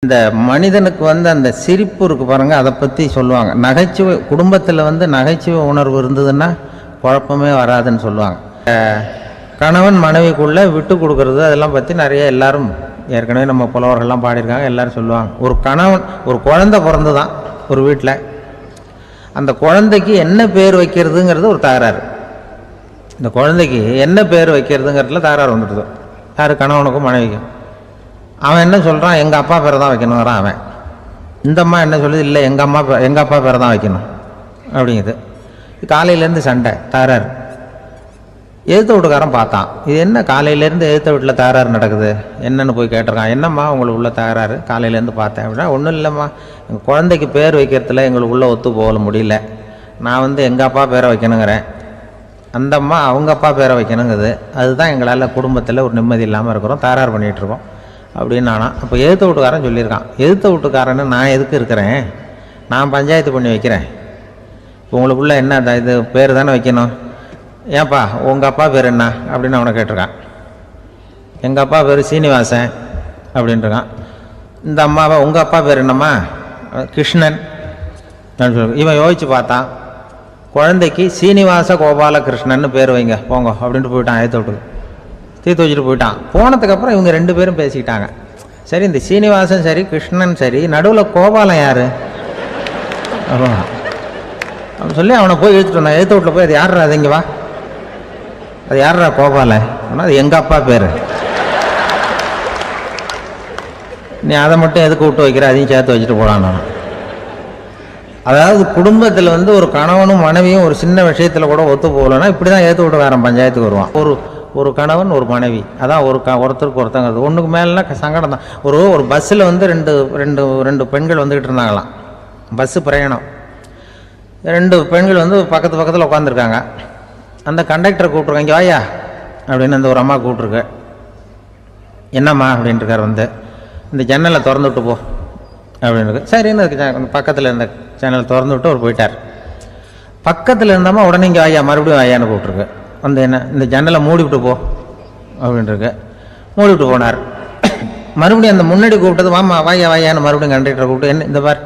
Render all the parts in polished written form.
இந்த மனிதனுக்கு அந்த சிரிப்பு இருக்கு பாருங்க, அதை பற்றி சொல்லுவாங்க. நகைச்சுவை குடும்பத்தில் நகைச்சுவை உணர்வு இருந்ததுன்னா குழப்பமே வராதுன்னு சொல்லுவாங்க. கணவன் மனைவிக்குள்ள விட்டு கொடுக்கறது அதெல்லாம் பற்றி நிறைய எல்லாரும் ஏற்கனவே நம்ம புலவர்கள்லாம் பாடியிருக்காங்க. எல்லாரும் சொல்லுவாங்க. ஒரு கணவன் ஒரு குழந்தை பிறந்து தான் ஒரு வீட்டில், அந்த குழந்தைக்கு என்ன பேர் வைக்கிறதுங்கிறது ஒரு தகராறு. இந்த குழந்தைக்கு என்ன பேர் வைக்கிறதுங்கிறதுல தகராறு வந்துடுது. யார்? கணவனுக்கும் மனைவிக்கும். அவன் என்ன சொல்கிறான், எங்கள் அப்பா பேரை தான் வைக்கணுங்கிறான் அவன். இந்த அம்மா என்ன சொல்லுது, இல்லை எங்கள் அப்பா பேரை தான் வைக்கணும் அப்படிங்குது. காலையிலேருந்து சண்டை, தகராறு. எதிர்த்த வீட்டுக்காரன் பார்த்தான், இது என்ன காலையிலேருந்து எதிர்த்த வீட்டில் தகராறு நடக்குது, என்னென்னு போய் கேட்டிருக்கான். என்னம்மா உங்களுக்கு உள்ள தகராறு, காலையிலேருந்து பார்த்தேன் அப்படின்னா. ஒன்றும் இல்லைம்மா, எங்கள் குழந்தைக்கு பேர் வைக்கிறதுல எங்களுக்கு உள்ளே ஒத்து போக முடியல. நான் எங்கள் அப்பா பேரை வைக்கணுங்கிறேன், அந்த அம்மா அவங்க அப்பா பேரை வைக்கணுங்குது. அதுதான் எங்களால் குடும்பத்தில் ஒரு நிம்மதி இல்லாமல் இருக்கிறோம், தகராறு பண்ணிகிட்ருக்கோம் அப்படின்னு நானா. அப்போ எதிர்த்த வீட்டுக்காரன் சொல்லியிருக்கான், எதிர்த்த வீட்டுக்காரன்னு நான் எதுக்கு இருக்கிறேன், நான் பஞ்சாயத்து பண்ணி வைக்கிறேன். உங்களுக்குள்ள என்ன இது பேர் தானே வைக்கணும், ஏன்ப்பா உங்கள் அப்பா பேர் என்ன அப்படின்னு அவனை கேட்டிருக்கான். எங்கள் அப்பா பேர் சீனிவாசன் அப்படின்ட்டுருக்கான். இந்த அம்மாவை உங்கள் அப்பா பேர் என்னம்மா, கிருஷ்ணன் அப்படின்னு சொல்லி. இவன் யோசிச்சு பார்த்தான், குழந்தைக்கு சீனிவாச கோபால கிருஷ்ணன்னு பேர் வைங்க போங்க அப்படின்ட்டு போயிட்டான். ஏற்ற வீட்டுக்கு தீர்த்து வச்சுட்டு போயிட்டான். போனதுக்கப்புறம் இவங்க ரெண்டு பேரும் பேசிக்கிட்டாங்க. சரி, இந்த சீனிவாசன் சரி கிருஷ்ணன் சரி, நடுவில் கோபாலம் யார் அப்படின்னு சொல்லி அவனை போய் இழுத்துட்டு வந்தான். எழுத்து வீட்டில் போய் அது யார்ரா, அது இங்கே வா, அது யார்ரா கோபாலன் அப்படின்னா, அது எங்கள் அப்பா பேர், நீ அதை மட்டும் எதுக்கு விட்டு வைக்கிற, அதையும் சேர்த்து வச்சுட்டு போடான். நான் அதாவது குடும்பத்தில் ஒரு கணவனும் மனைவியும் ஒரு சின்ன விஷயத்தில் கூட ஒத்து போகலன்னா இப்படி தான் ஏற்று வீட்டுக்காரன் பஞ்சாயத்துக்கு வருவான். ஒரு கணவன் ஒரு மனைவி, அதான் ஒருத்தருக்கு ஒருத்தங்கிறது. ஒன்றுக்கு மேலேனா சங்கடம் தான். ஒரு பஸ்ஸில் ரெண்டு பெண்கள் வந்துக்கிட்டு இருந்தாங்களாம். பஸ்ஸு பிரயாணம். ரெண்டு பெண்கள் பக்கத்தில் உட்காந்துருக்காங்க. அந்த கண்டக்டரை கூப்பிட்ருக்காங்க, இங்கே வாயா அப்படின்னு அந்த ஒரு அம்மா கூப்பிட்ருக்கு. என்னம்மா அப்படின்ட்டுருக்கார். இந்த ஜன்னலை திறந்து விட்டு போ அப்படின்னு. சரின்னு அதுக்கு பக்கத்தில் இருந்த ஜன்னலை திறந்து விட்டு அவர் போயிட்டார். பக்கத்தில் இருந்தம்மா உடனே இங்கே வாயா, மறுபடியும் வாயான்னு கூப்பிட்ருக்கு. என்ன, இந்த ஜன்னலை மூடிவிட்டு போ அப்படின்ட்டுருக்கு. மூடிவிட்டு போனார். மறுபடியும் அந்த முன்னாடி கூப்பிட்டது வாமா வாயா வாயான்னு மறுபடியும் கண்டக்டரை கூப்பிட்டு, என்ன இந்த பார்,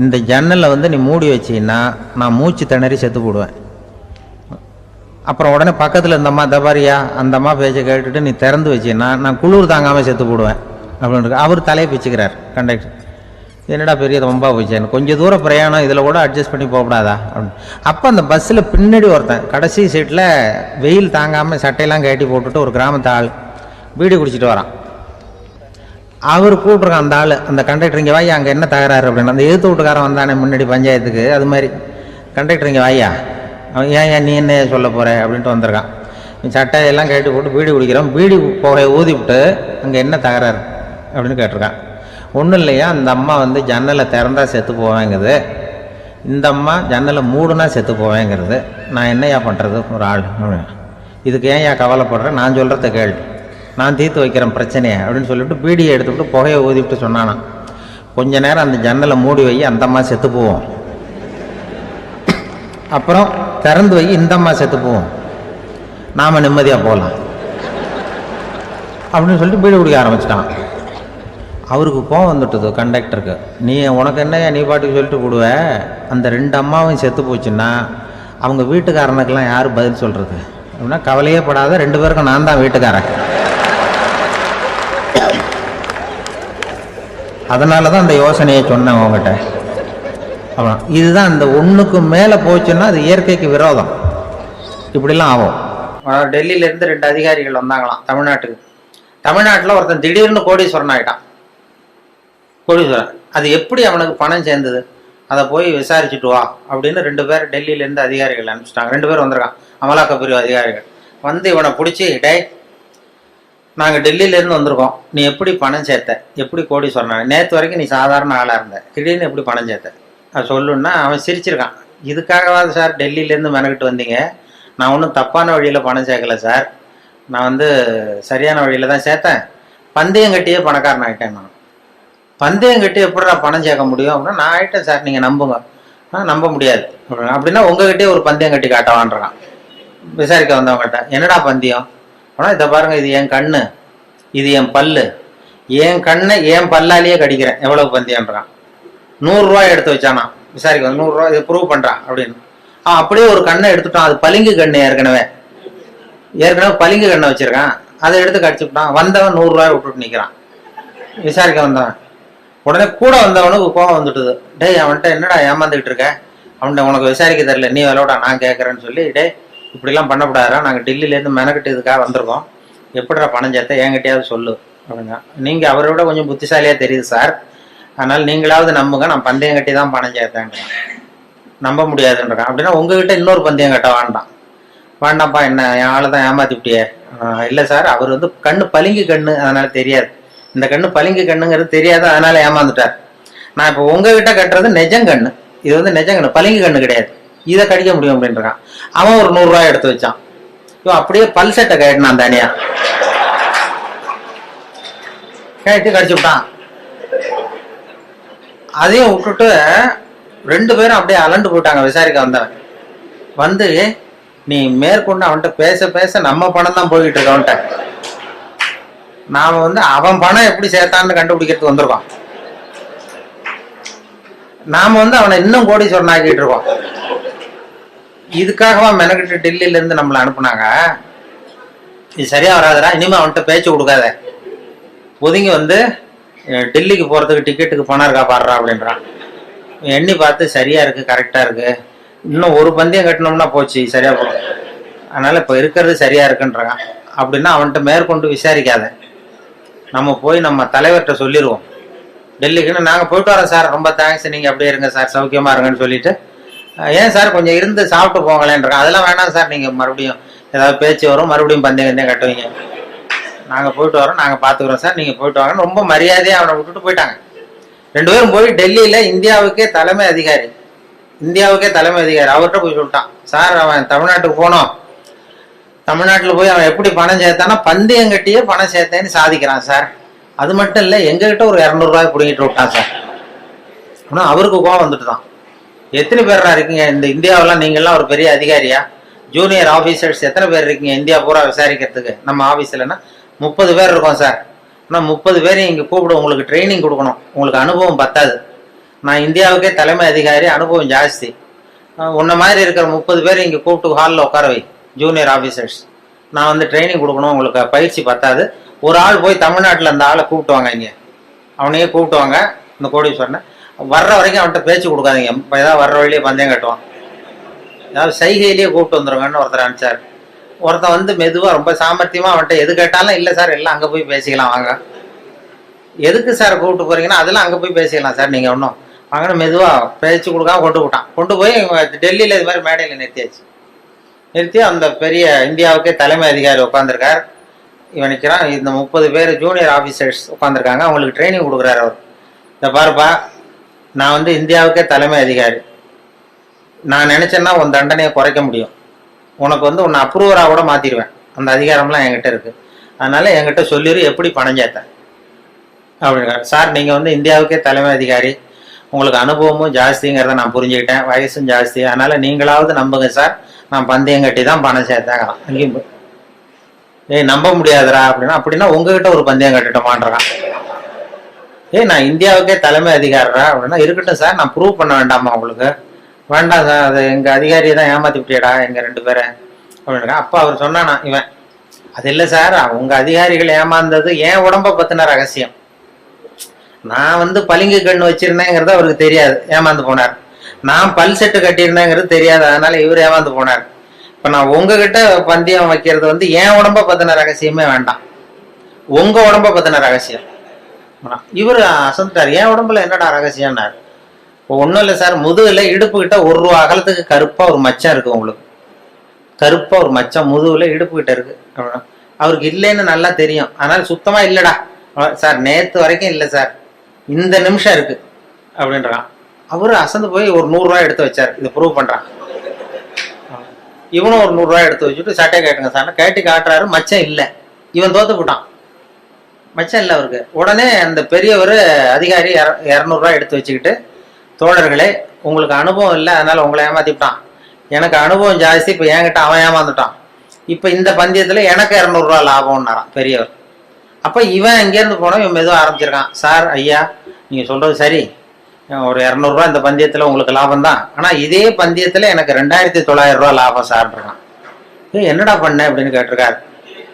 இந்த ஜன்னலை நீ மூடி வச்சின்னா நான் மூச்சு திணறி செத்து போடுவேன். அப்புறம் உடனே பக்கத்தில் இருந்தம்மா தபாரியா அந்த அம்மா பேச்சை கேட்டுட்டு நீ திறந்து வச்சின்னா நான் குளிர் தாங்காமல் செத்து போடுவேன் அப்படின்ட்டு. அவர் தலையை பிச்சுக்கிறார் கண்டக்டர். என்னடா பெரிய ரொம்ப போச்சேன்னு, கொஞ்சம் தூரம் பிரயாணம், இதில் கூட அட்ஜஸ்ட் பண்ணி போகக்கூடாதா அப்படின்னு. அப்போ அந்த பஸ்ஸில் பின்னாடி ஒருத்தன் கடைசி சீட்டில் வெயில் தாங்காமல் சட்டையெல்லாம் கட்டி போட்டுட்டு ஒரு கிராமத்து ஆள் பீடி குடிச்சிட்டு வரான். அவர் கூப்பிட்ருக்கான் அந்த ஆள், அந்த கண்டக்டர், இங்கே வாயா அங்கே என்ன தகராறு அப்படின்னு. அந்த எதிர்த்து வீட்டுக்காரன் வந்தானே முன்னாடி பஞ்சாயத்துக்கு, அது மாதிரி கண்டக்டர் இங்கே வாயா, அவன் ஏன் நீ என்ன சொல்ல போகிற அப்படின்ட்டு வந்திருக்கான். சட்டையெல்லாம் கட்டி போட்டு பீடி குடிக்கிறான். பீடி புகையை ஊதி விட்டு அங்கே என்ன தகராறு அப்படின்னு கேட்டிருக்கான். ஒன்றும் இல்லையா, அந்த அம்மா ஜன்னலை திறந்தா செத்து போவேங்கிறது, இந்த அம்மா ஜன்னலை மூடுனா செத்து போவேங்கிறது, நான் என்னையா பண்ணுறது ஒரு ஆள் அப்படின்னு. இதுக்கு ஏன் கவலைப்படுறேன், நான் சொல்கிறத கேள், நான் தீர்த்து வைக்கிறேன் பிரச்சனையை அப்படின்னு சொல்லிவிட்டு பீடியை எடுத்துக்கிட்டு புகையை ஊதிவிட்டு சொன்னானா, கொஞ்ச நேரம் அந்த ஜன்னலை மூடி வை, அந்த அம்மா செத்து போவோம், அப்புறம் திறந்து வை, இந்த அம்மா செத்து போவோம், நாம் நிம்மதியாக போகலாம் அப்படின்னு சொல்லிட்டு பீடி குடிக்க ஆரம்பிச்சிட்டான். அவருக்கு கோவம் வந்துட்டுது கண்டக்டருக்கு. நீ உனக்கு என்னையா நீ பாட்டுக்கு சொல்லிட்டு போடுவ, அந்த ரெண்டு அம்மாவும் செத்து போச்சுன்னா அவங்க வீட்டுக்காரனுக்கெல்லாம் யார் பதில் சொல்கிறது அப்படின்னா, கவலையே படாத, ரெண்டு பேருக்கும் நான் தான் வீட்டுக்காரன். அதனால தான் அந்த யோசனையை சொன்னேன் உங்ககிட்ட. அப்புறம் இதுதான், இந்த ஒன்றுக்கு மேலே போச்சுன்னா அது இயற்கைக்கு விரோதம், இப்படிலாம் ஆகும். டெல்லியிலேருந்து 2 அதிகாரிகள் வந்தாங்களாம் தமிழ்நாட்டுக்கு. தமிழ்நாட்டில் ஒருத்தன் திடீர்னு கோடீஸ்வரன் ஆகிட்டான். கோடீஸ்வரன், அது எப்படி அவனுக்கு பணம் சேர்ந்தது, அதை போய் விசாரிச்சுட்டு வா அப்படின்னு 2 பேர் டெல்லியிலேருந்து அதிகாரிகள் அனுப்பிச்சிட்டாங்க. 2 பேர் வந்திருக்கான், அமலாக்க பிரிவு அதிகாரிகள். இவனை பிடிச்சி, டே நாங்கள் டெல்லியிலேருந்து வந்திருக்கோம், நீ எப்படி பணம் சேர்த்த, எப்படி கோடீஸ்வரன், நேற்று வரைக்கும் நீ சாதாரண ஆளாக இருந்த, திடீர்னு எப்படி பணம் சேர்த்த, அது சொல்லுன்னா அவன் சிரிச்சிருக்கான். இதுக்காகவாது சார் டெல்லியிலேருந்து மெனக்கிட்டு வந்தீங்க, நான் ஒன்றும் தப்பான வழியில் பணம் சேர்க்கலை சார், நான் சரியான வழியில் தான் சேர்த்தேன், பந்தயம் கட்டியே பணக்காரன் ஆகிட்டேன். நான் பந்தயம் கட்டி எப்படிடா பணம் சேர்க்க முடியும் அப்படின்னா, நான் ஆகிட்டேன் சார், நீங்கள் நம்புங்க. நம்ப முடியாது அப்படின்னா உங்ககிட்டே ஒரு பந்தயம் கட்டி காட்டவான்றான். விசாரிக்க வந்தவங்ககிட்ட, என்னடா பந்தயம் அப்படின்னா, இதை பாருங்கள், இது என் கண்ணு, இது என் பல்லு, என் கண்ணை என் பல்லாலேயே கடிக்கிறேன், எவ்வளவு பந்தயம்ன்றான். 100 ரூபாய் எடுத்து வச்சானா விசாரிக்க, 100 ரூபாய் இதை ப்ரூவ் பண்றான் அப்படின்னு. அப்படியே ஒரு கண்ணை எடுத்துட்டான், அது பளிங்கு கண்ணு, ஏற்கனவே பளிங்கு கண்ணை வச்சிருக்கான், அதை எடுத்து கடிச்சுட்டான். வந்தவன் 100 ரூபாய் விட்டுட்டு நிக்கிறான். விசாரிக்க வந்தவன் உடனே கூட வந்தவனுக்கு கோபம் வந்துட்டுது. டேய் அவன்கிட்ட என்னடா ஏமாந்துக்கிட்டு இருக்க, அவன்கிட்ட உனக்கு விசாரிக்க தெரியல, நீ விளையாடா நான் கேட்கறேன்னு சொல்லி, டே இப்படிலாம் பண்ணக்கூடாதா, நாங்கள் டெல்லியிலேருந்து மெனக்கிட்டு இதுக்காக வந்திருக்கோம், எப்படிடா பணம் சேர்த்த என்கிட்டயாவது சொல்லு அப்படிங்க. நீங்கள் அவரை விட கொஞ்சம் புத்திசாலியாக தெரியுது சார், அதனால் நீங்களாவது நம்புங்க, நான் பந்தயம் கட்டி தான் பணம் சேர்த்தேன்றான். நம்ப முடியாதுன்றான். அப்படின்னா உங்ககிட்ட இன்னொரு பந்தயம் கட்ட வேண்டாம்ப்பா, என்ன என் ஆளை தான் ஏமாத்திவிட்டியே. இல்லை சார், அவர் வந்து கண்ணு பளிங்கு கண்ணு, அதனால தெரியாது, இந்த கண்ணு பளிங்கு கண்ணுங்கிறது தெரியாது, அதனால ஏமாந்துட்டார். நான் இப்போ உங்ககிட்ட கட்டுறது நெஜங்கண்ணு, இது வந்து நெஜங்கண்ணு, பளிங்கு கண்ணு கிடையாது, இதை கடிக்க முடியும் அப்படின்றான். அவன் ஒரு 100 ரூபாய் எடுத்து வச்சான். இவன் அப்படியே பல்செட்டை கட்டினான், தனியா கட்டி கடிச்சு விட்டான். அதையும் விட்டுட்டு 2 பேரும் அப்படியே அலண்டு போயிட்டாங்க. விசாரிக்க வந்தவன் வந்து, நீ மேற்கொண்டு அவன்கிட்ட பேச பேச நம்ம பணம் தான் போய்கிட்டு இருக்க, அவன்கிட்ட நாம வந்து அவன் பணம் எப்படி சேர்த்தான்னு கண்டுபிடிக்கிறதுக்கு வந்திருக்கோம், நாம வந்து அவனை இன்னும் கோடீஸ்வரன் ஆக்கிட்டு இருக்கோம். இதுக்காகவா மெனக்கிட்டு டெல்லியில இருந்து நம்மளை அனுப்புனாங்க. இது சரியா வராதுடா, இனிமே அவன்கிட்ட பேச்சு கொடுக்காத, ஒதுங்கி வந்து டெல்லிக்கு போறதுக்கு டிக்கெட்டுக்கு பணம் இருக்கா பாடுறா அப்படின்றான். எண்ணி பார்த்து சரியா இருக்கு, கரெக்டா இருக்கு, இன்னும் ஒரு பந்தயம் கட்டணும்னா போச்சு சரியா போகும், அதனால இப்ப இருக்கிறது சரியா இருக்குன்றாங்க. அப்படின்னா அவன்கிட்ட மேற்கொண்டு விசாரிக்காத, நம்ம போய் நம்ம தலைவர்கிட்ட சொல்லிடுவோம், டெல்லிக்குன்னு நாங்கள் போயிட்டு வரோம் சார், ரொம்ப தேங்க்ஸ், நீங்கள் அப்படியே இருங்க சார், சௌக்கியமா இருங்கன்னு சொல்லிட்டு, ஏன் சார் கொஞ்சம் இருந்து சாப்பிட்டு போங்களேன்றாங்க. அதெல்லாம் வேணாம் சார், நீங்கள் மறுபடியும் ஏதாவது பேச்சு வரும், மறுபடியும் பந்தயம் கட்டுவீங்க, நாங்கள் போயிட்டு வரோம், நாங்கள் பார்த்துக்குறோம் சார், நீங்கள் போயிட்டு வாங்கன்னு ரொம்ப மரியாதையாக அவனை விட்டுட்டு போயிட்டாங்க. 2 பேரும் போய் டெல்லியில் இந்தியாவுக்கே தலைமை அதிகாரி அவர்கிட்ட போய் சொல்லிட்டான், சார் அவன் தமிழ்நாட்டுக்கு போனோம், தமிழ்நாட்டில் போய் அவன் எப்படி பணம் சேர்த்தானா பந்தயம் கட்டியே பணம் சேர்த்தேன்னு சாதிக்கிறான் சார், அது மட்டும் இல்லை எங்ககிட்ட ஒரு 200 ரூபாய் பிடிங்கிட்டு விட்டான் சார். ஆனால் அவருக்கு கோவம் வந்துட்டு தான், எத்தனை பேரா இருக்கீங்க இந்த இந்தியாவெல்லாம், நீங்கள்லாம் ஒரு பெரிய அதிகாரியா, ஜூனியர் ஆஃபீஸர்ஸ் எத்தனை பேர் இருக்கீங்க இந்தியா பூரா விசாரிக்கிறதுக்கு, நம்ம ஆஃபீஸ்லன்னா 30 பேர் இருக்கோம் சார், ஆனால் 30 பேரையும் இங்கே கூப்பிட உங்களுக்கு ட்ரைனிங் கொடுக்கணும், உங்களுக்கு அனுபவம் பத்தாது, நான் இந்தியாவுக்கே தலைமை அதிகாரி, அனுபவம் ஜாஸ்தி, உன்ன மாதிரி இருக்கிற 30 பேர் இங்கே கூப்பிட்டு ஹாலில் உட்கார வை, ஜூனியர் ஆஃபீஸர்ஸ், நான் வந்து ட்ரைனிங் கொடுக்கணும், உங்களுக்கு பயிற்சி பத்தாது, ஒரு ஆள் போய் தமிழ்நாட்டில் அந்த ஆளை கூப்பிட்டுவாங்க, இங்கே அவனையே கூப்பிட்டுவாங்க, இந்த கோடீஸ்வரனை வர்ற வரைக்கும் அவன்கிட்ட பேச்சு கொடுக்காதீங்க, ஏதாவது வர்ற வழியே பந்தயம் கட்டுவான், ஏதாவது சைகையிலேயே கூப்பிட்டு வந்துருங்கன்னு ஒருத்தர் அனுப்பிச்சார். ஒருத்தன் வந்து மெதுவாக ரொம்ப சாமர்த்தியமாக அவன்கிட்ட எது கேட்டாலும், இல்லை சார் எல்லாம் அங்கே போய் பேசிக்கலாம் வாங்க, எதுக்கு சார் கூப்பிட்டு போறீங்கன்னா, அதெல்லாம் அங்கே போய் பேசிக்கலாம் சார், நீங்கள் ஒன்றும் வாங்கன்னு மெதுவாக பேச்சு கொடுக்காம கொண்டு போய் டெல்லியில் இது மாதிரி மேடையில் நிறுத்தி அந்த பெரிய இந்தியாவுக்கே தலைமை அதிகாரி உட்காந்துருக்கார், இவன் நிற்கிறான், இந்த 30 பேர் ஜூனியர் ஆஃபீஸர்ஸ் உட்காந்துருக்காங்க, அவங்களுக்கு ட்ரைனிங் கொடுக்குறாரு அவர். இந்த பாருப்பா, நான் வந்து இந்தியாவுக்கே தலைமை அதிகாரி, நான் நினைச்சேன்னா உன் தண்டனையை குறைக்க முடியும், உனக்கு வந்து உன்னை அப்ரூவராக கூட மாற்றிடுவேன், அந்த அதிகாரம்லாம் என்கிட்ட இருக்கு, அதனால என்கிட்ட சொல்லிடு எப்படி பணம் சேர்த்தேன் அப்படிங்க. சார் நீங்கள் வந்து இந்தியாவுக்கே தலைமை அதிகாரி, உங்களுக்கு அனுபவமும் ஜாஸ்திங்கிறத நான் புரிஞ்சுக்கிட்டேன், வயசும் ஜாஸ்தி, அதனால நீங்களாவது நம்புங்க சார், நான் பந்தயம் கட்டி தான் பணம் சேர்த்தேன். அங்கேயும் நம்ப முடியாதுரா அப்படின்னா உங்ககிட்ட ஒரு பந்தயம் கட்டட்டுமான்றான். நான் இந்தியாவுக்கே தலைமை அதிகாரா அப்படின்னா, இருக்கட்டும் சார், நான் ப்ரூவ் பண்ண வேண்டாமா உங்களுக்கு, வேண்டாம் சார், அது எங்கள் அதிகாரியை தான் ஏமாத்தி விட்டியடா எங்கள் 2 பேரை அப்படின்னா. அப்போ அவர் சொன்னானா இவன், அது இல்லை சார், உங்கள் அதிகாரிகள் ஏமாந்தது என் உடம்பை பற்றின ரகசியம், நான் வந்து பளிங்கு கண்ணு வச்சிருந்தேங்கிறது அவருக்கு தெரியாது, ஏமாந்து போனார், நான் பல் செட்டு கட்டியிருந்தேங்கிறது தெரியாது, அதனால இவர் ஏமாந்து போனார். இப்போ நான் உங்ககிட்ட பந்தயம் வைக்கிறது வந்து என் உடம்பை பற்றின ரகசியமே வேண்டாம், உங்க உடம்பை பற்றின ரகசியம். இவர் அசந்துட்டார், என் உடம்புல என்னடா ரகசியம்னார். ஒன்றும் இல்லை சார், முதுகுல இடுப்பு கிட்ட 1 ரூபா அகலத்துக்கு கருப்பாக ஒரு மச்சம் இருக்கு, உங்களுக்கு கருப்பாக ஒரு மச்சம் முதுகுல இடுப்பு கிட்ட இருக்கு. அவருக்கு இல்லைன்னு நல்லா தெரியும், அதனால சுத்தமா இல்லடா சார், நேற்று வரைக்கும் இல்லை சார், இந்த நிமிஷம் இருக்கு அப்படின்றான். அவரு அசந்து போய் ஒரு 100 ரூபாய் எடுத்து வச்சார், இதை ப்ரூவ் பண்றான். இவனும் ஒரு 100 ரூபாய் எடுத்து வச்சுட்டு சட்டை கேட்டுங்க சார், கேட்டி காட்டுறாரு, மச்சம் இல்லை, இவன் தோத்து போட்டான், மச்சம் இல்லை அவருக்கு. உடனே அந்த பெரியவர் அதிகாரி 200 ரூபாய் எடுத்து வச்சுக்கிட்டு, தோழர்களே உங்களுக்கு அனுபவம் இல்லை, அதனால உங்களை ஏமாத்திவிட்டான், எனக்கு அனுபவம் ஜாஸ்தி, இப்போ என்கிட்ட அவன் ஏமாந்துட்டான், இப்போ இந்த பந்தயத்தில் எனக்கு 200 ரூபா லாபம்னாரான் பெரியவர். அப்போ இவன் இங்கேருந்து போனோம், இவன் மெதுவாக ஆரம்பிச்சிருக்கான். சார் ஐயா நீங்கள் சொல்கிறது சரி, ஒரு 200 இந்த பந்தயத்தில் உங்களுக்கு லாபம் தான், ஆனால் இதே பந்தயத்தில் எனக்கு 2900 லாபம் சார்ன்றான். என்னடா பண்ண அப்படின்னு கேட்டிருக்காரு.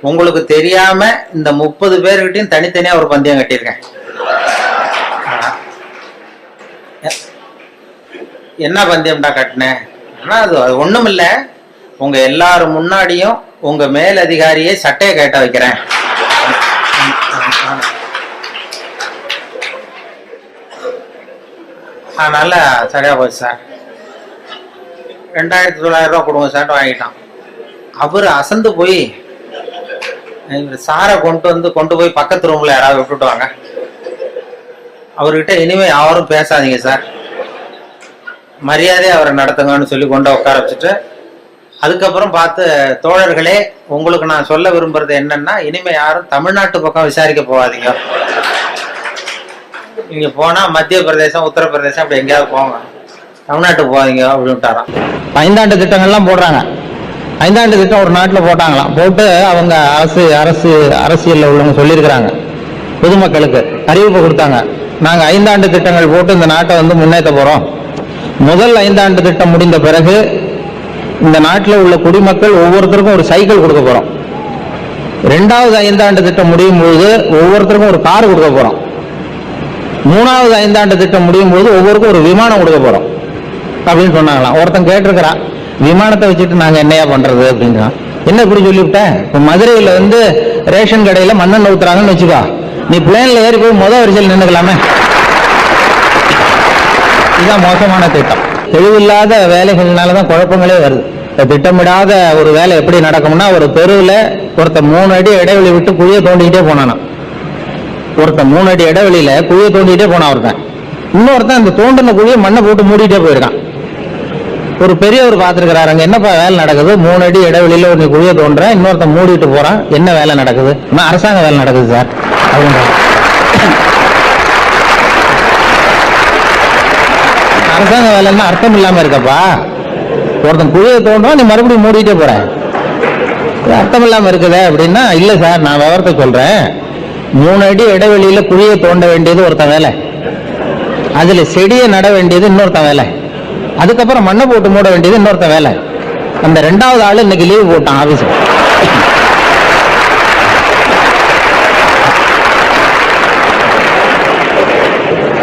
உங்களுக்கு தெரியாம இந்த 30 பேர்கிட்டையும் தனித்தனியா ஒரு பந்தயம் கட்டியிருக்கேன். என்ன பந்தயம்டா கட்டினேன்? ஆனா அது ஒண்ணும் இல்லை, உங்க எல்லாரும் முன்னாடியும் உங்க மேலதிகாரியை சட்டையை கேட்ட வைக்கிறேன். அதனால சரியா போச்சு சார், 2900 கொடுங்க சார் வாங்கிட்டான். அவரு அசந்து போய் சாரை கொண்டு போய் பக்கத்து ரூம்ல யாராவது விட்டுட்டு வாங்க, அவர்கிட்ட இனிமே யாரும் பேசாதீங்க சார், மரியாதையை அவரை நடத்துங்கன்னு சொல்லி கொண்டு உட்கார வச்சுட்டு, அதுக்கப்புறம் பார்த்து தோழர்களே உங்களுக்கு நான் சொல்ல விரும்புறது என்னன்னா, இனிமே யாரும் தமிழ்நாட்டு பக்கம் விசாரிக்க போகாதீங்க, நீங்க போனா மத்திய பிரதேசம் உத்தரப்பிரதேசம் அப்படி எங்கேயாவது போங்க, தமிழ்நாட்டுக்கு போகாதீங்க அப்படின்ட்டாராம். 5 ஆண்டு திட்டங்கள்லாம் போடுறாங்க. 5 ஆண்டு திட்டம் ஒரு நாட்டில் போட்டாங்களாம். போட்டு அவங்க அரசியலில் உள்ளவங்க சொல்லியிருக்கிறாங்க, பொதுமக்களுக்கு அறிவிப்பு கொடுத்தாங்க, நாங்கள் 5 ஆண்டு திட்டங்கள் போட்டு இந்த நாட்டை வந்து முன்னேற்ற போகிறோம். முதல் 5 ஆண்டு திட்டம் முடிந்த பிறகு இந்த நாட்டில் உள்ள குடிமக்கள் ஒவ்வொருத்தருக்கும் ஒரு சைக்கிள் கொடுக்க போகிறோம். 2வது 5 ஆண்டு திட்டம் முடியும் பொழுது ஒவ்வொருத்தருக்கும் ஒரு கார் கொடுக்க போகிறோம். 3வது 5 ஆண்டு திட்டம் முடியும் பொழுது ஒவ்வொருக்கும் ஒரு விமானம் கொடுக்க போகிறோம் அப்படின்னு சொன்னாங்களாம். ஒருத்தன் கேட்டிருக்கிறான், விமானத்தை வச்சுட்டு நாங்க என்னையா பண்றது அப்படின்னா, என்ன இப்படி சொல்லிவிட்டேன், இப்ப மதுரையில வந்து ரேஷன் கடையில மண்ணெண்ணெய் ஊத்துறாங்கன்னு வச்சுக்கோ, நீ பிளேன்ல ஏறி போய் வரிசையில் நின்னுக்கலாமே. இதுதான் மோசமான திட்டம். தெளிவில்லாத வேலைகள்னாலதான் குழப்பங்களே வருது. திட்டமிடாத ஒரு வேலை எப்படி நடக்கும்னா, ஒரு தெருவில் ஒருத்தர் 3 அடி இடைவெளி விட்டு குழியை தோண்டிக்கிட்டே போனானா, ஒருத்தன் 3 அடி இடைவெளியில குழியை தோண்டிக்கிட்டே போனா ஒருத்தன், இன்னொருத்தன் அந்த தோண்டின குழியை மண்ணை போட்டு மூடிட்டே போயிருக்கான். ஒரு பெரியவர் பார்த்துருக்கிறாரு, அங்க என்னப்பா வேலை நடக்குது, 3 அடி இடைவெளியில ஒரு குழியை தோன்ற, இன்னொருத்தன் மூடிட்டு போறான், என்ன வேலை நடக்குது? அரசாங்க வேலை நடக்குது சார் அப்படின்ற. அரசாங்க வேலைன்னா அர்த்தம் இல்லாம இருக்கப்பா, ஒருத்தன் குழியை தோன்றும், நீ மறுபடியும் மூடிட்டே போற, அர்த்தம் இல்லாம இருக்குதே அப்படின்னா, இல்ல சார் நான் விவரத்தை சொல்றேன், 3 அடி இடைவெளியில குழியை தோண்ட வேண்டியது ஒருத்தன் வேலை, அதுல செடியை நட வேண்டியது இன்னொருத்தன் வேலை, அதுக்கப்புறம் மண்ணை போட்டு மூட வேண்டியது இன்னொருத்த வேலை. அந்த 2வது ஆளு இன்னைக்கு லீவு போட்டான் ஆபீஸ்.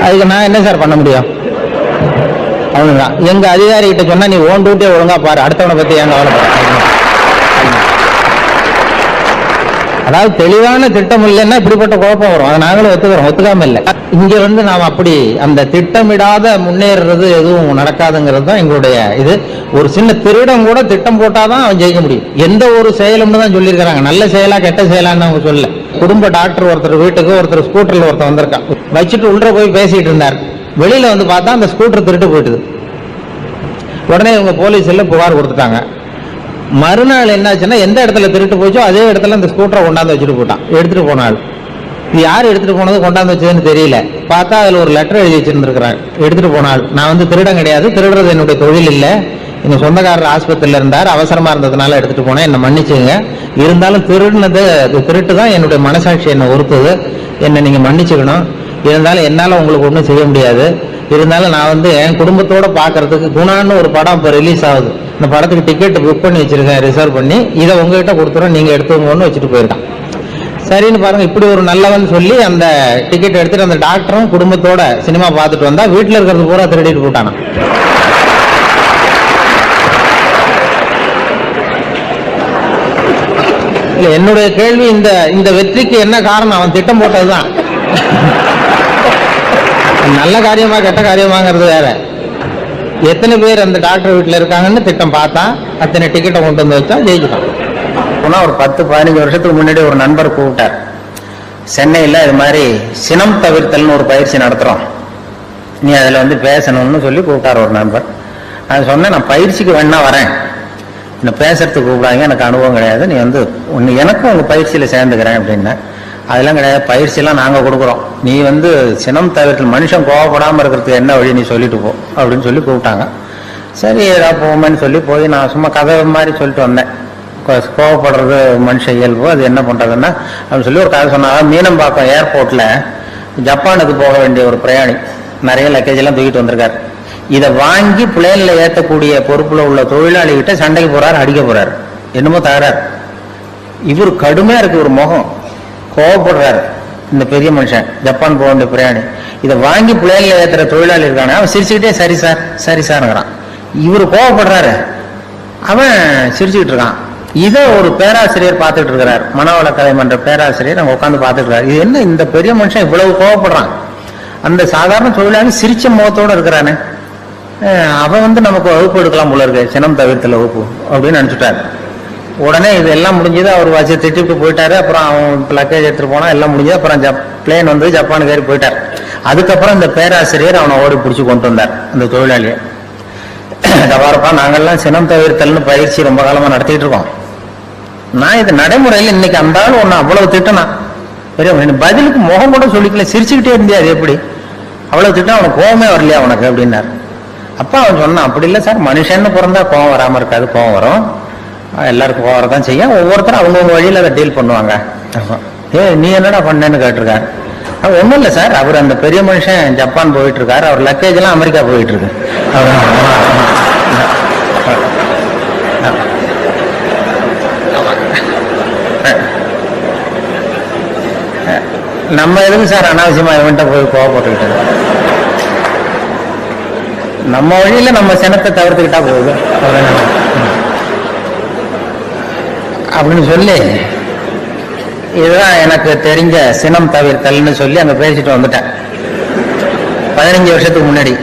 அதுக்கு நான் என்ன சார் பண்ண முடியும்? அவனுதான் எங்க அதிகாரி கிட்ட சொன்னா, நீ ஓன் டூட்டியே ஒழுங்கா பாரு, அடுத்தவனை பத்தி ஏன் கவலைப்படுற. அதாவது தெளிவான திட்டம் இல்லைன்னா இப்படிப்பட்ட குழப்பம் வரும். அதை நாங்களும் ஒத்துக்காம இல்லை. இங்க வந்து நாம் அப்படி அந்த திட்டமிடாத முன்னேறது எதுவும் நடக்காதுங்கிறது தான் எங்களுடைய இது. ஒரு சின்ன திருடம் கூட திட்டம் போட்டாதான் அவன் ஜெயிக்க முடியும். எந்த ஒரு செயலும்னு தான் சொல்லியிருக்கிறாங்க, நல்ல செயலா கெட்ட செயலான்னு அவங்க சொல்லல. குடும்ப டாக்டர் ஒருத்தர் வீட்டுக்கு ஒருத்தர் ஸ்கூட்டர்ல ஒருத்தர் வந்திருக்கான், வச்சுட்டு உள்ள போய் பேசிட்டு இருந்தார். வெளியில வந்து பார்த்தா அந்த ஸ்கூட்டர் திருட்டு போயிட்டுது. உடனே இவங்க போலீஸ்ல புகார் கொடுத்துட்டாங்க. மறுநாள் என்னாச்சுன்னா, எந்த இடத்துல திருட்டு போச்சோ அதே இடத்துல அந்த ஸ்கூட்டரை கொண்டாந்து வச்சுட்டு போட்டான். எடுத்துட்டு போனாள். இது யார் எடுத்துட்டு போனது கொண்டாந்து வச்சதுன்னு தெரியல. பார்த்தா அதுல ஒரு லெட்டர் எழுதி வச்சிருந்துருக்கிறாங்க. எடுத்துட்டு போனாள், நான் வந்து திருடம் கிடையாது, திருடுறது என்னுடைய தொழில் இல்லை, எங்க சொந்தக்காரர் ஆஸ்பத்திரியில இருந்தார், அவசரமா இருந்ததுனால எடுத்துட்டு போனேன், என்ன மன்னிச்சுங்க, இருந்தாலும் திருட்டு தான் என்னுடைய மனசாட்சி என்ன உறுத்துது, என்ன நீங்க மன்னிச்சுக்கணும், இருந்தாலும் என்னால உங்களுக்கு ஒன்றும் செய்ய முடியாது, இருந்தாலும் நான் வந்து என் குடும்பத்தோட பாக்குறதுக்கு குணான்னு ஒரு படம் இப்போ ரிலீஸ் ஆகுது, இந்த படத்துக்கு டிக்கெட் புக் பண்ணி வச்சிருக்கேன், ரிசர்வ் பண்ணி, இதை உங்ககிட்ட கொடுத்துறோம், நீங்க எடுத்துக்கோன்னு வச்சுட்டு போயிருக்கான். சரின்னு பாருங்க, இப்படி ஒரு நல்லவன் சொல்லி அந்த டிக்கெட் எடுத்துட்டு அந்த டாக்டரும் குடும்பத்தோட சினிமா பார்த்துட்டு வந்தா, வீட்டுல இருக்கிறது பூரா திருடிட்டு போட்டானா. இல்ல, என்னுடைய கேள்வி இந்த வெற்றிக்கு என்ன காரணம்? அவன் திட்டம் போட்டதுதான். நல்ல காரியமா கெட்ட காரியமாங்கிறது வேற. எத்தனை பேர் அந்த டாக்டர் வீட்டில் இருக்காங்கன்னு திட்டம் பார்த்தா, அத்தனை டிக்கெட்டை கொண்டு வந்து வச்சா ஜெயிச்சுட்டான். ஆனால் ஒரு 10-15 வருஷத்துக்கு முன்னாடி ஒரு நண்பர் கூப்பிட்டார், சென்னையில் இது மாதிரி சினம் தவிர்த்தல்னு ஒரு பயிற்சி நடத்துகிறோம், நீ அதில் வந்து பேசணும்னு சொல்லி கூப்பிட்டார் ஒரு நண்பர். நான் சொன்னேன், நான் பயிற்சிக்கு வேணா வரேன், என்னை பேசுறதுக்கு கூப்பிடாங்க, எனக்கு அனுபவம் கிடையாது, நீ வந்து எனக்கும் உங்கள் பயிற்சியில் சேர்ந்துக்கிறேன் அப்படின்னேன். அதெல்லாம் கிடையாது, பயிற்சியெல்லாம் நாங்கள் கொடுக்குறோம், நீ வந்து சினம் தவிர்த்தல், மனுஷன் கோவப்படாமல் இருக்கிறதுக்கு என்ன வழி நீ சொல்லிட்டு போ அப்படின்னு சொல்லி கூப்பிட்டாங்க. சரி ஏதா போமேன்னு சொல்லி போய் நான் சும்மா கதை மாதிரி சொல்லிட்டு வந்தேன். கோவப்படுறது மனுஷ இயல்பு. அது என்ன பண்ணுறதுன்னா அப்படின்னு சொல்லி ஒரு கதை சொன்னாங்க. மீனம்பாக்கம் ஏர்போர்ட்டில் ஜப்பானுக்கு போக வேண்டிய ஒரு பிரயாணி நிறைய லக்கேஜ் எல்லாம் தூக்கிட்டு வந்திருக்காரு. இதை வாங்கி பிளேனில் ஏற்றக்கூடிய பொறுப்பில் உள்ள தொழிலாளிகிட்ட சண்டைக்கு போகிறாரு, அடிக்க போகிறாரு, என்னமோ தகராறு. இவர் கடுமையாக இருக்குது ஒரு முகம், கோவப்படுறாரு. இந்த பெரிய மனுஷன் ஜப்பான் போக வேண்டிய பிரயாணி இதை வாங்கி பிளேனில் ஏற்றுற தொழிலாளி இருக்கானே அவன் சிரிச்சுக்கிட்டே சரி சார் சரி சார்ங்கிறான். இவர் கோவப்படுறாரு, அவன் சிரிச்சுக்கிட்டு இருக்கான். இதை ஒரு பேராசிரியர் பார்த்துட்டு இருக்கிறார், மனவள கலை மன்ற பேராசிரியர் அங்கே உட்காந்து பார்த்துட்டு இருக்காரு. இது என்ன இந்த பெரிய மனுஷன் இவ்வளவு கோவப்படுறான், அந்த சாதாரண தொழிலாளி சிரிச்ச முகத்தோடு இருக்கிறானே, அவன் நமக்கு வகுப்பு எடுக்கலாம் போல இருக்கு, சினம் தவிர்த்தல வகுப்பு அப்படின்னு நினச்சிட்டாரு. உடனே இதெல்லாம் முடிஞ்சது, அவர் வச்சு திட்டிட்டு போயிட்டாரு. அப்புறம் அவன் லக்கேஜ் எடுத்துட்டு போனா எல்லாம் முடிஞ்சது. அப்புறம் பிளேன் வந்து ஜப்பானுக்கு ஏறி போயிட்டார். அதுக்கப்புறம் இந்த பேராசிரியர் அவனை ஓடி பிடிச்சி கொண்டு வந்தார் அந்த தொழிலாளியை. தவறுப்பா, நாங்கள்லாம் சினம் தவிர்த்தல்னு பயிற்சி ரொம்ப காலமா நடத்திட்டு இருக்கோம். நான் இது நடைமுறையில் இன்னைக்கு அந்த ஆள் ஒன்று அவ்வளவு திட்டனா பெரிய பதிலுக்கு முகம் கூட சொல்லிக்கல, சிரிச்சுக்கிட்டே இருந்தியா, அது எப்படி அவ்வளவு திட்டம், அவனுக்கு கோவமே வரலையா உனக்கு அப்படின்னாரு. அப்பா அவன் சொன்னான், அப்படி இல்லை சார், மனுஷன்னு பிறந்தா கோவம் வராம இருக்காது, கோவம் வரும், எல்லாருக்கும் கோவம் வரதான் செய்யும், ஒவ்வொருத்தரும் அவங்கவுங்க வழியில் அதை டீல் பண்ணுவாங்க. நீ என்னடா பண்ணேன்னு கேட்டிருக்காரு. ஒன்றும் இல்லை சார், அவர் அந்த பெரிய மனுஷன் ஜப்பான் போயிட்டு இருக்காரு, அவர் லக்கேஜ் எல்லாம் அமெரிக்கா போயிட்டு இருக்கு. நம்ம எதுக்கு சார் அனாவசியமா இவன்ட்ட போய் கோவப்பட்டுக்கிட்டு, நம்ம வழியில நம்ம சினத்தை தவிர்த்துக்கிட்டா போகுது அப்படின்னு சொல்லி, இதுதான் எனக்கு தெரிஞ்ச சினம் தவிர்த்தல்னு சொல்லி அங்க பேசிட்டு வந்துட்டேன் 15 வருஷத்துக்கு முன்னாடி.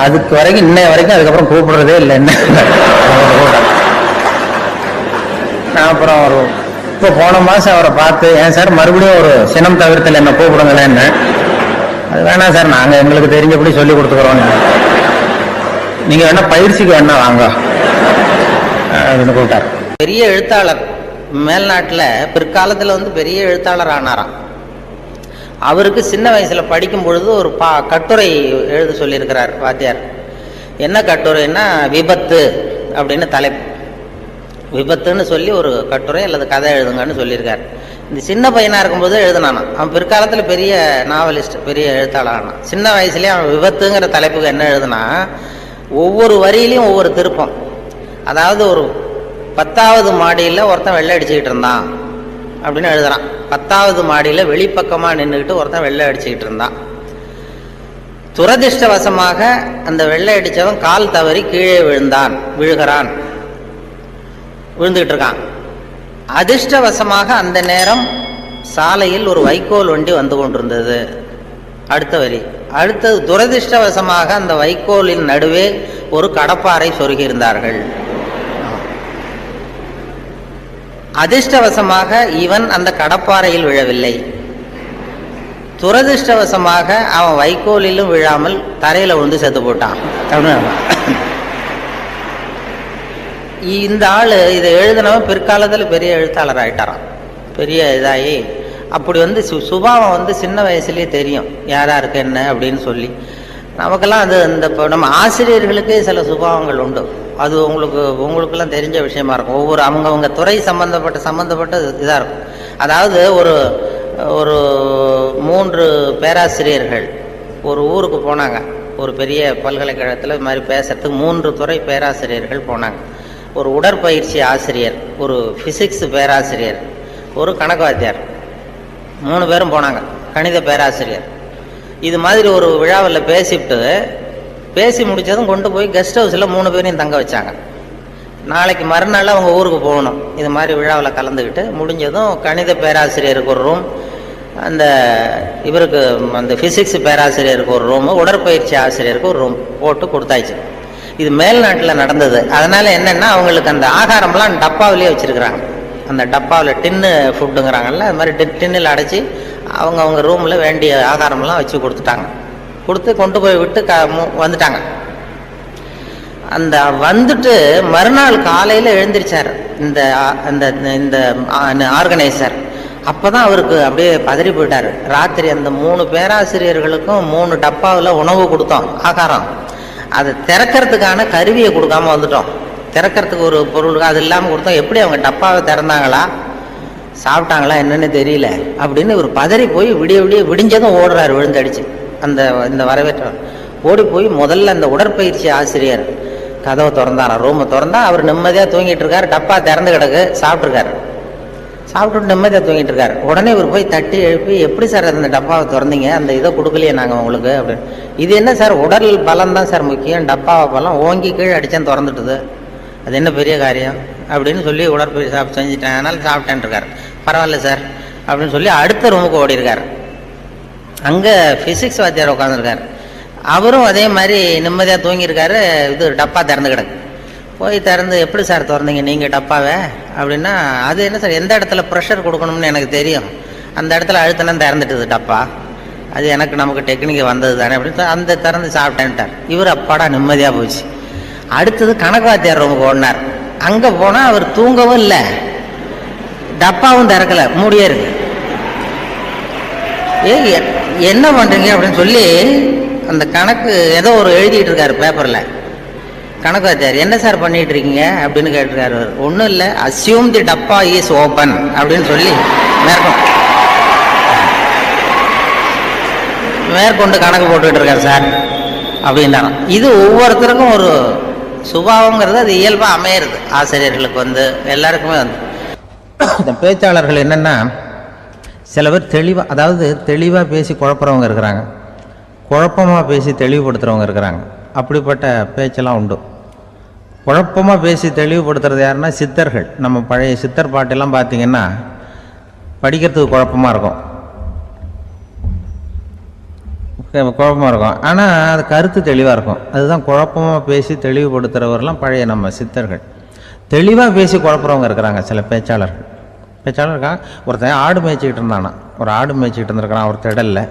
அதுக்கு வரைக்கும் இன்னைய வரைக்கும் அதுக்கப்புறம் கூப்பிடுறதே இல்லை. என்ன நான் அப்புறம் ஒரு இப்போ போன மாசம் அவரை பார்த்து, ஏன் சார் மறுபடியும் ஒரு சினம் தவிர்த்தல் என்ன கூப்பிடுங்களேன்னு. அது வேணாம் சார், நாங்க எங்களுக்கு தெரிஞ்சபடி சொல்லி கொடுத்துக்கிறோம், நீங்க வேணா பயிற்சிக்கு வேணா வாங்க அப்படின்னு கூப்பிட்டார். பெரிய எழுத்தாளர் மேல்நாட்டில் பிற்காலத்தில் வந்து பெரிய எழுத்தாளர் ஆனாராம். அவருக்கு சின்ன வயசுல படிக்கும் பொழுது ஒரு கட்டுரை எழுத சொல்லியிருக்கிறார் வாத்தியார். என்ன கட்டுரைன்னா விபத்து அப்படின்னு தலைப்பு. விபத்துன்னு சொல்லி ஒரு கட்டுரை அல்லது கதை எழுதுங்கன்னு சொல்லியிருக்காரு. இந்த சின்ன பையனா இருக்கும்போது எழுதினானா. அவன் பிற்காலத்தில் பெரிய நாவலிஸ்ட், பெரிய எழுத்தாளர் ஆனான். சின்ன வயசுலேயே அவன் விபத்துங்கிற தலைப்புக்கு என்ன எழுதுனா, ஒவ்வொரு வரியிலையும் ஒவ்வொரு திருப்பம். அதாவது ஒரு 10வது மாடியில் ஒருத்தன் வெள்ளை அடிச்சுக்கிட்டு இருந்தான் அப்படின்னு எழுதுறான். 10வது மாடியில் வெளிப்பக்கமாக நின்றுக்கிட்டு ஒருத்தன் வெள்ளை அடிச்சுக்கிட்டு இருந்தான். துரதிர்ஷ்டவசமாக அந்த வெள்ளை அடித்தவன் கால் தவறி கீழே விழுகிறான், விழுந்துகிட்டு இருக்கான். அதிர்ஷ்டவசமாக அந்த நேரம் சாலையில் ஒரு வைக்கோல் வண்டி வந்து கொண்டிருந்தது. அடுத்த வரி, அடுத்தது துரதிர்ஷ்டவசமாக அந்த வைக்கோலின் நடுவே ஒரு கடப்பாறை சொருகி இருந்தார்கள். அதிர்ஷ்டவசமாக இவன் அந்த கடப்பாறையில் விழவில்லை. துரதிர்ஷ்டவசமாக அவன் வைக்கோலிலும் விழாமல் தரையில விழுந்து செத்து போட்டான். இந்த ஆளு இதை எழுதினவன் பிற்காலத்தில் பெரிய எழுத்தாளர் ஆயிட்டாராம். பெரிய இதாகி அப்படி வந்து சுபாவம் வந்து சின்ன வயசுலேயே தெரியும் யாராருக்கு என்ன அப்படின்னு சொல்லி. நமக்கெல்லாம் அது இந்த நம்ம ஆசிரியர்களுக்கே சில சுபாவங்கள் உண்டு. அது உங்களுக்கெல்லாம் தெரிஞ்ச விஷயமா இருக்கும். ஒவ்வொரு அவங்க துறை சம்பந்தப்பட்ட இதாக இருக்கும். அதாவது ஒரு 3 பேராசிரியர்கள் ஒரு ஊருக்கு போனாங்க. ஒரு பெரிய பல்கலைக்கழகத்தில் இது மாதிரி பேசுறதுக்கு 3 துறை பேராசிரியர்கள் போனாங்க. ஒரு உடற்பயிற்சி ஆசிரியர், ஒரு பிசிக்ஸ் பேராசிரியர், ஒரு கணக்கு வாத்தியார், 3 பேரும் போனாங்க. கணித பேராசிரியர். இது மாதிரி ஒரு விழாவில் பேசி முடிச்சதும் கொண்டு போய் கெஸ்ட் ஹவுஸில் 3 பேரையும் தங்க வச்சாங்க. நாளைக்கு மறுநாள் அவங்க ஊருக்கு போகணும். இது மாதிரி விழாவில் கலந்துக்கிட்டு முடிஞ்சதும் கணித பேராசிரியருக்கு ஒரு ரூம், இவருக்கு அந்த பிசிக்ஸ் பேராசிரியருக்கு ஒரு ரூமு, உடற்பயிற்சி ஆசிரியருக்கு ஒரு ரூம் போட்டு கொடுத்தாச்சு. இது மேல்நாட்டில் நடந்தது. அதனால என்னன்னா அவங்களுக்கு அந்த ஆகாரம்லாம் டப்பாவிலேயே வச்சிருக்கிறாங்க. அந்த டப்பாவில் டின்னு ஃபுட்டுங்கிறாங்கல்ல, அது மாதிரி டின்னில் அடைச்சி அவங்க ரூமில் வேண்டிய ஆகாரம்லாம் வச்சு கொடுத்து கொண்டு போய் விட்டு வந்துட்டாங்க. அந்த வந்துட்டு மறுநாள் காலையில் எழுந்திரிச்சார் இந்த ஆர்கனைசர். அப்போதான் அவருக்கு அப்படியே பதறி போயிட்டார். ராத்திரி அந்த 3 பேராசிரியர்களுக்கும் 3 டப்பாவில் உணவு கொடுத்தோம், ஆகாரம். அதை திறக்கிறதுக்கான கருவியை கொடுக்காம வந்துட்டோம். திறக்கிறதுக்கு ஒரு பொருள் அது இல்லாமல் கொடுத்தோம். எப்படி அவங்க டப்பாவை திறந்தாங்களா சாப்பிட்டாங்களா என்னன்னு தெரியல அப்படின்னு ஒரு பதறி போய் விடிஞ்சதும் ஓடுறாரு விழுந்தடிச்சு. இந்த வரவேற்றார் ஓடி போய் முதல்ல அந்த உடற்பயிற்சி ஆசிரியர் கதவை திறந்தாராம். ரூமை திறந்தா அவர் நிம்மதியாக தூங்கிட்டு இருக்காரு. டப்பா திறந்து கிடக்கு. சாப்பிட்டுட்டு நிம்மதியாக தூங்கிட்டு இருக்காரு. உடனே இவர் போய் தட்டி எழுப்பி, எப்படி சார் அந்த டப்பாவை திறந்தீங்க, அந்த இதை கொடுக்கலையே நாங்கள் உங்களுக்கு அப்படின்னு. இது என்ன சார், உடல் பலம் தான் சார் முக்கியம், டப்பாவை பலம் ஓங்கி கீழே அடித்தேன் திறந்துட்டுது, அது என்ன பெரிய காரியம் அப்படின்னு சொல்லி உடற்பயிற்சி செஞ்சுட்டேன், அதனால சாப்பிட்டேன் இருக்கார். பரவாயில்ல சார் அப்படின்னு சொல்லி அடுத்த ரூமுக்கு ஓடி இருக்கார். அங்கே ஃபிசிக்ஸ் வாத்தியார் உட்காந்துருக்கார். அவரும் அதே மாதிரி நிம்மதியாக தூங்கியிருக்காரு. இது டப்பா திறந்து கிடக்கு. போய் திறந்து, எப்படி சார் திறந்தீங்க நீங்கள் டப்பாவை அப்படின்னா, அது என்ன சார், எந்த இடத்துல ப்ரெஷர் கொடுக்கணும்னு எனக்கு தெரியும், அந்த இடத்துல அழுத்தினா திறந்துட்டுது டப்பா, அது நமக்கு டெக்னிக் வந்தது தானே அப்படின்னு அந்த திறந்து சாப்பிட்டேன்ட்டார். இவர் அப்பாடா நிம்மதியாக போச்சு. அடுத்தது கணக்கு வாத்தியார் ரூமுக்கு ஓடினார். அங்கே போனால் அவர் தூங்கவும் இல்லை, டப்பாவும் திறக்கலை, மூடியே இருக்கு. என்ன பண்ணுறீங்க அப்படின்னு சொல்லி அந்த கணக்கு ஏதோ ஒரு எழுதிட்டு இருக்காரு பேப்பரில். கணக்கு வாத்தியார், என்ன சார் பண்ணிட்டு இருக்கீங்க அப்படின்னு கேட்டிருக்காரு. ஒன்றும் இல்லை, அஸ்யூம் தி டப்பா இஸ் ஓப்பன் அப்படின்னு சொல்லி மேற்கொண்டு கணக்கு போட்டுக்கிட்டு இருக்காரு சார் அப்படின்னாராம். இது ஒவ்வொருத்தருக்கும் ஒரு சுபாவங்கிறது அது இயல்பாக அமையிறது. ஆசிரியர்களுக்கு எல்லாருக்குமே இந்த பேச்சாளர்கள் என்னென்னா, சில பேர் தெளிவாக, அதாவது தெளிவாக பேசி குழப்புறவங்க இருக்கிறாங்க, குழப்பமாக பேசி தெளிவுபடுத்துகிறவங்க இருக்கிறாங்க. அப்படிப்பட்ட பேச்செல்லாம் உண்டு. குழப்பமாக பேசி தெளிவுபடுத்துறது யாருன்னா சித்தர்கள். நம்ம பழைய சித்தர் பாட்டெல்லாம் பார்த்திங்கன்னா படிக்கிறதுக்கு குழப்பமாக இருக்கும், ஆனால் அது கருத்து தெளிவாக இருக்கும். அதுதான் குழப்பமாக பேசி தெளிவுபடுத்துகிறவரெல்லாம் பழைய நம்ம சித்தர்கள். தெளிவாக பேசி குழப்புறவங்க இருக்கிறாங்க சில பேச்சாளர்கள். இருக்கான். ஒருத்தன் ஆடு மேய்ச்சிக்கிட்டு இருந்தானா, ஒரு ஆடு மேய்ச்சிக்கிட்டு இருந்திருக்கிறான் ஒரு திடலில்.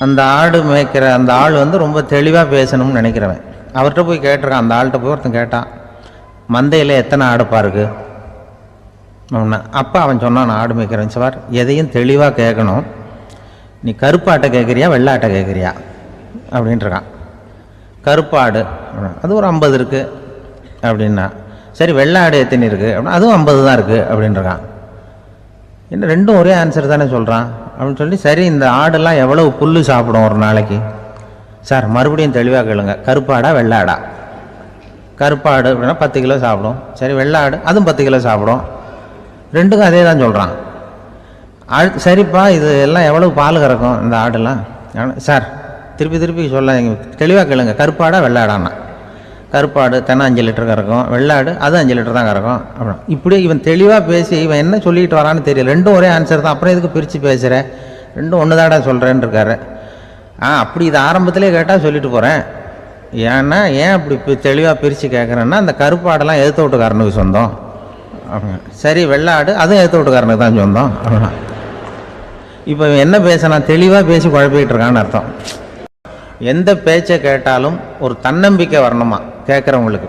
அந்த ஆடு மேய்க்கிற அந்த ஆள் ரொம்ப தெளிவாக பேசணும்னு நினைக்கிறவன். அவர்கிட்ட போய் கேட்டிருக்கான். அந்த ஆள்கிட்ட போய் ஒருத்தன் கேட்டான், மந்தையில் எத்தனை ஆடுப்பா இருக்கு அப்படின்னா. அப்போ அவன் சொன்னான், நான் ஆடு மேய்க்கிறேன் சார், எதையும் தெளிவாக கேட்கணும், நீ கருப்பாட்டை கேட்குறியா வெள்ளாட்டை கேட்குறியா அப்படின்ட்டுருக்கான். கருப்பாடு அது ஒரு 50 இருக்குது அப்படின்னா. சரி, வெள்ளாடு எத்தனை இருக்குது அப்படின்னா, அதுவும் 50 தான் இருக்குது அப்படின்ட்டுருக்கான். என்ன ரெண்டும் ஒரே ஆன்சர் தானே சொல்கிறான் அப்படின்னு சொல்லி, சரி இந்த ஆடெல்லாம் எவ்வளவு புல் சாப்பிடும் ஒரு நாளைக்கு சார், மறுபடியும் தெளிவாக கேளுங்க, கருப்பாடா வெள்ளாடா? கருப்பாடு அப்படின்னா 10 கிலோ சாப்பிடும். சரி, வெள்ளாடு அதுவும் 10 கிலோ சாப்பிடும். ரெண்டுக்கும் அதே தான் சொல்கிறான். சரிப்பா, இது எல்லாம் எவ்வளவு பால் கறக்கும் இந்த ஆடெல்லாம்? சார் திருப்பி சொல்ல, தெளிவாக கேளுங்க, கருப்பாடா வெள்ளாடான்னா? கருப்பாடு தினம் 5 லிட்டர் கறக்கும், வெள்ளாடு அது 5 லிட்டர் தான் கறக்கும் அப்படின்னா. இப்படியே இவன் தெளிவாக பேசி இவன் என்ன சொல்லிட்டு வரான்னு தெரியல. ரெண்டும் ஒரே ஆன்சர் தான், அப்புறம் எதுக்கு பிரித்து பேசுகிறேன், ரெண்டும் ஒன்று தாடா சொல்கிறேன்னு இருக்காரு. அப்படி இது ஆரம்பத்திலே கேட்டால் சொல்லிட்டு போகிறேன். ஏன்னா ஏன் அப்படி தெளிவாக பிரித்து கேட்குறேன்னா, அந்த கருப்பாடெல்லாம் எதிர்த்த வீட்டுக்காரனுக்கு சொந்தம் அப்படின்னா. சரி, வெள்ளாடு அதுவும் எதிர்த்த வீட்டுக்காரனுக்கு தான் சொந்தம் அப்படின்னா. இப்போ என்ன பேசினா தெளிவாக பேசி குழப்பிக்கிட்டு இருக்கான்னு அர்த்தம். எந்த பேச்சை கேட்டாலும் ஒரு தன்னம்பிக்கை வரணுமா கேட்குறவங்களுக்கு,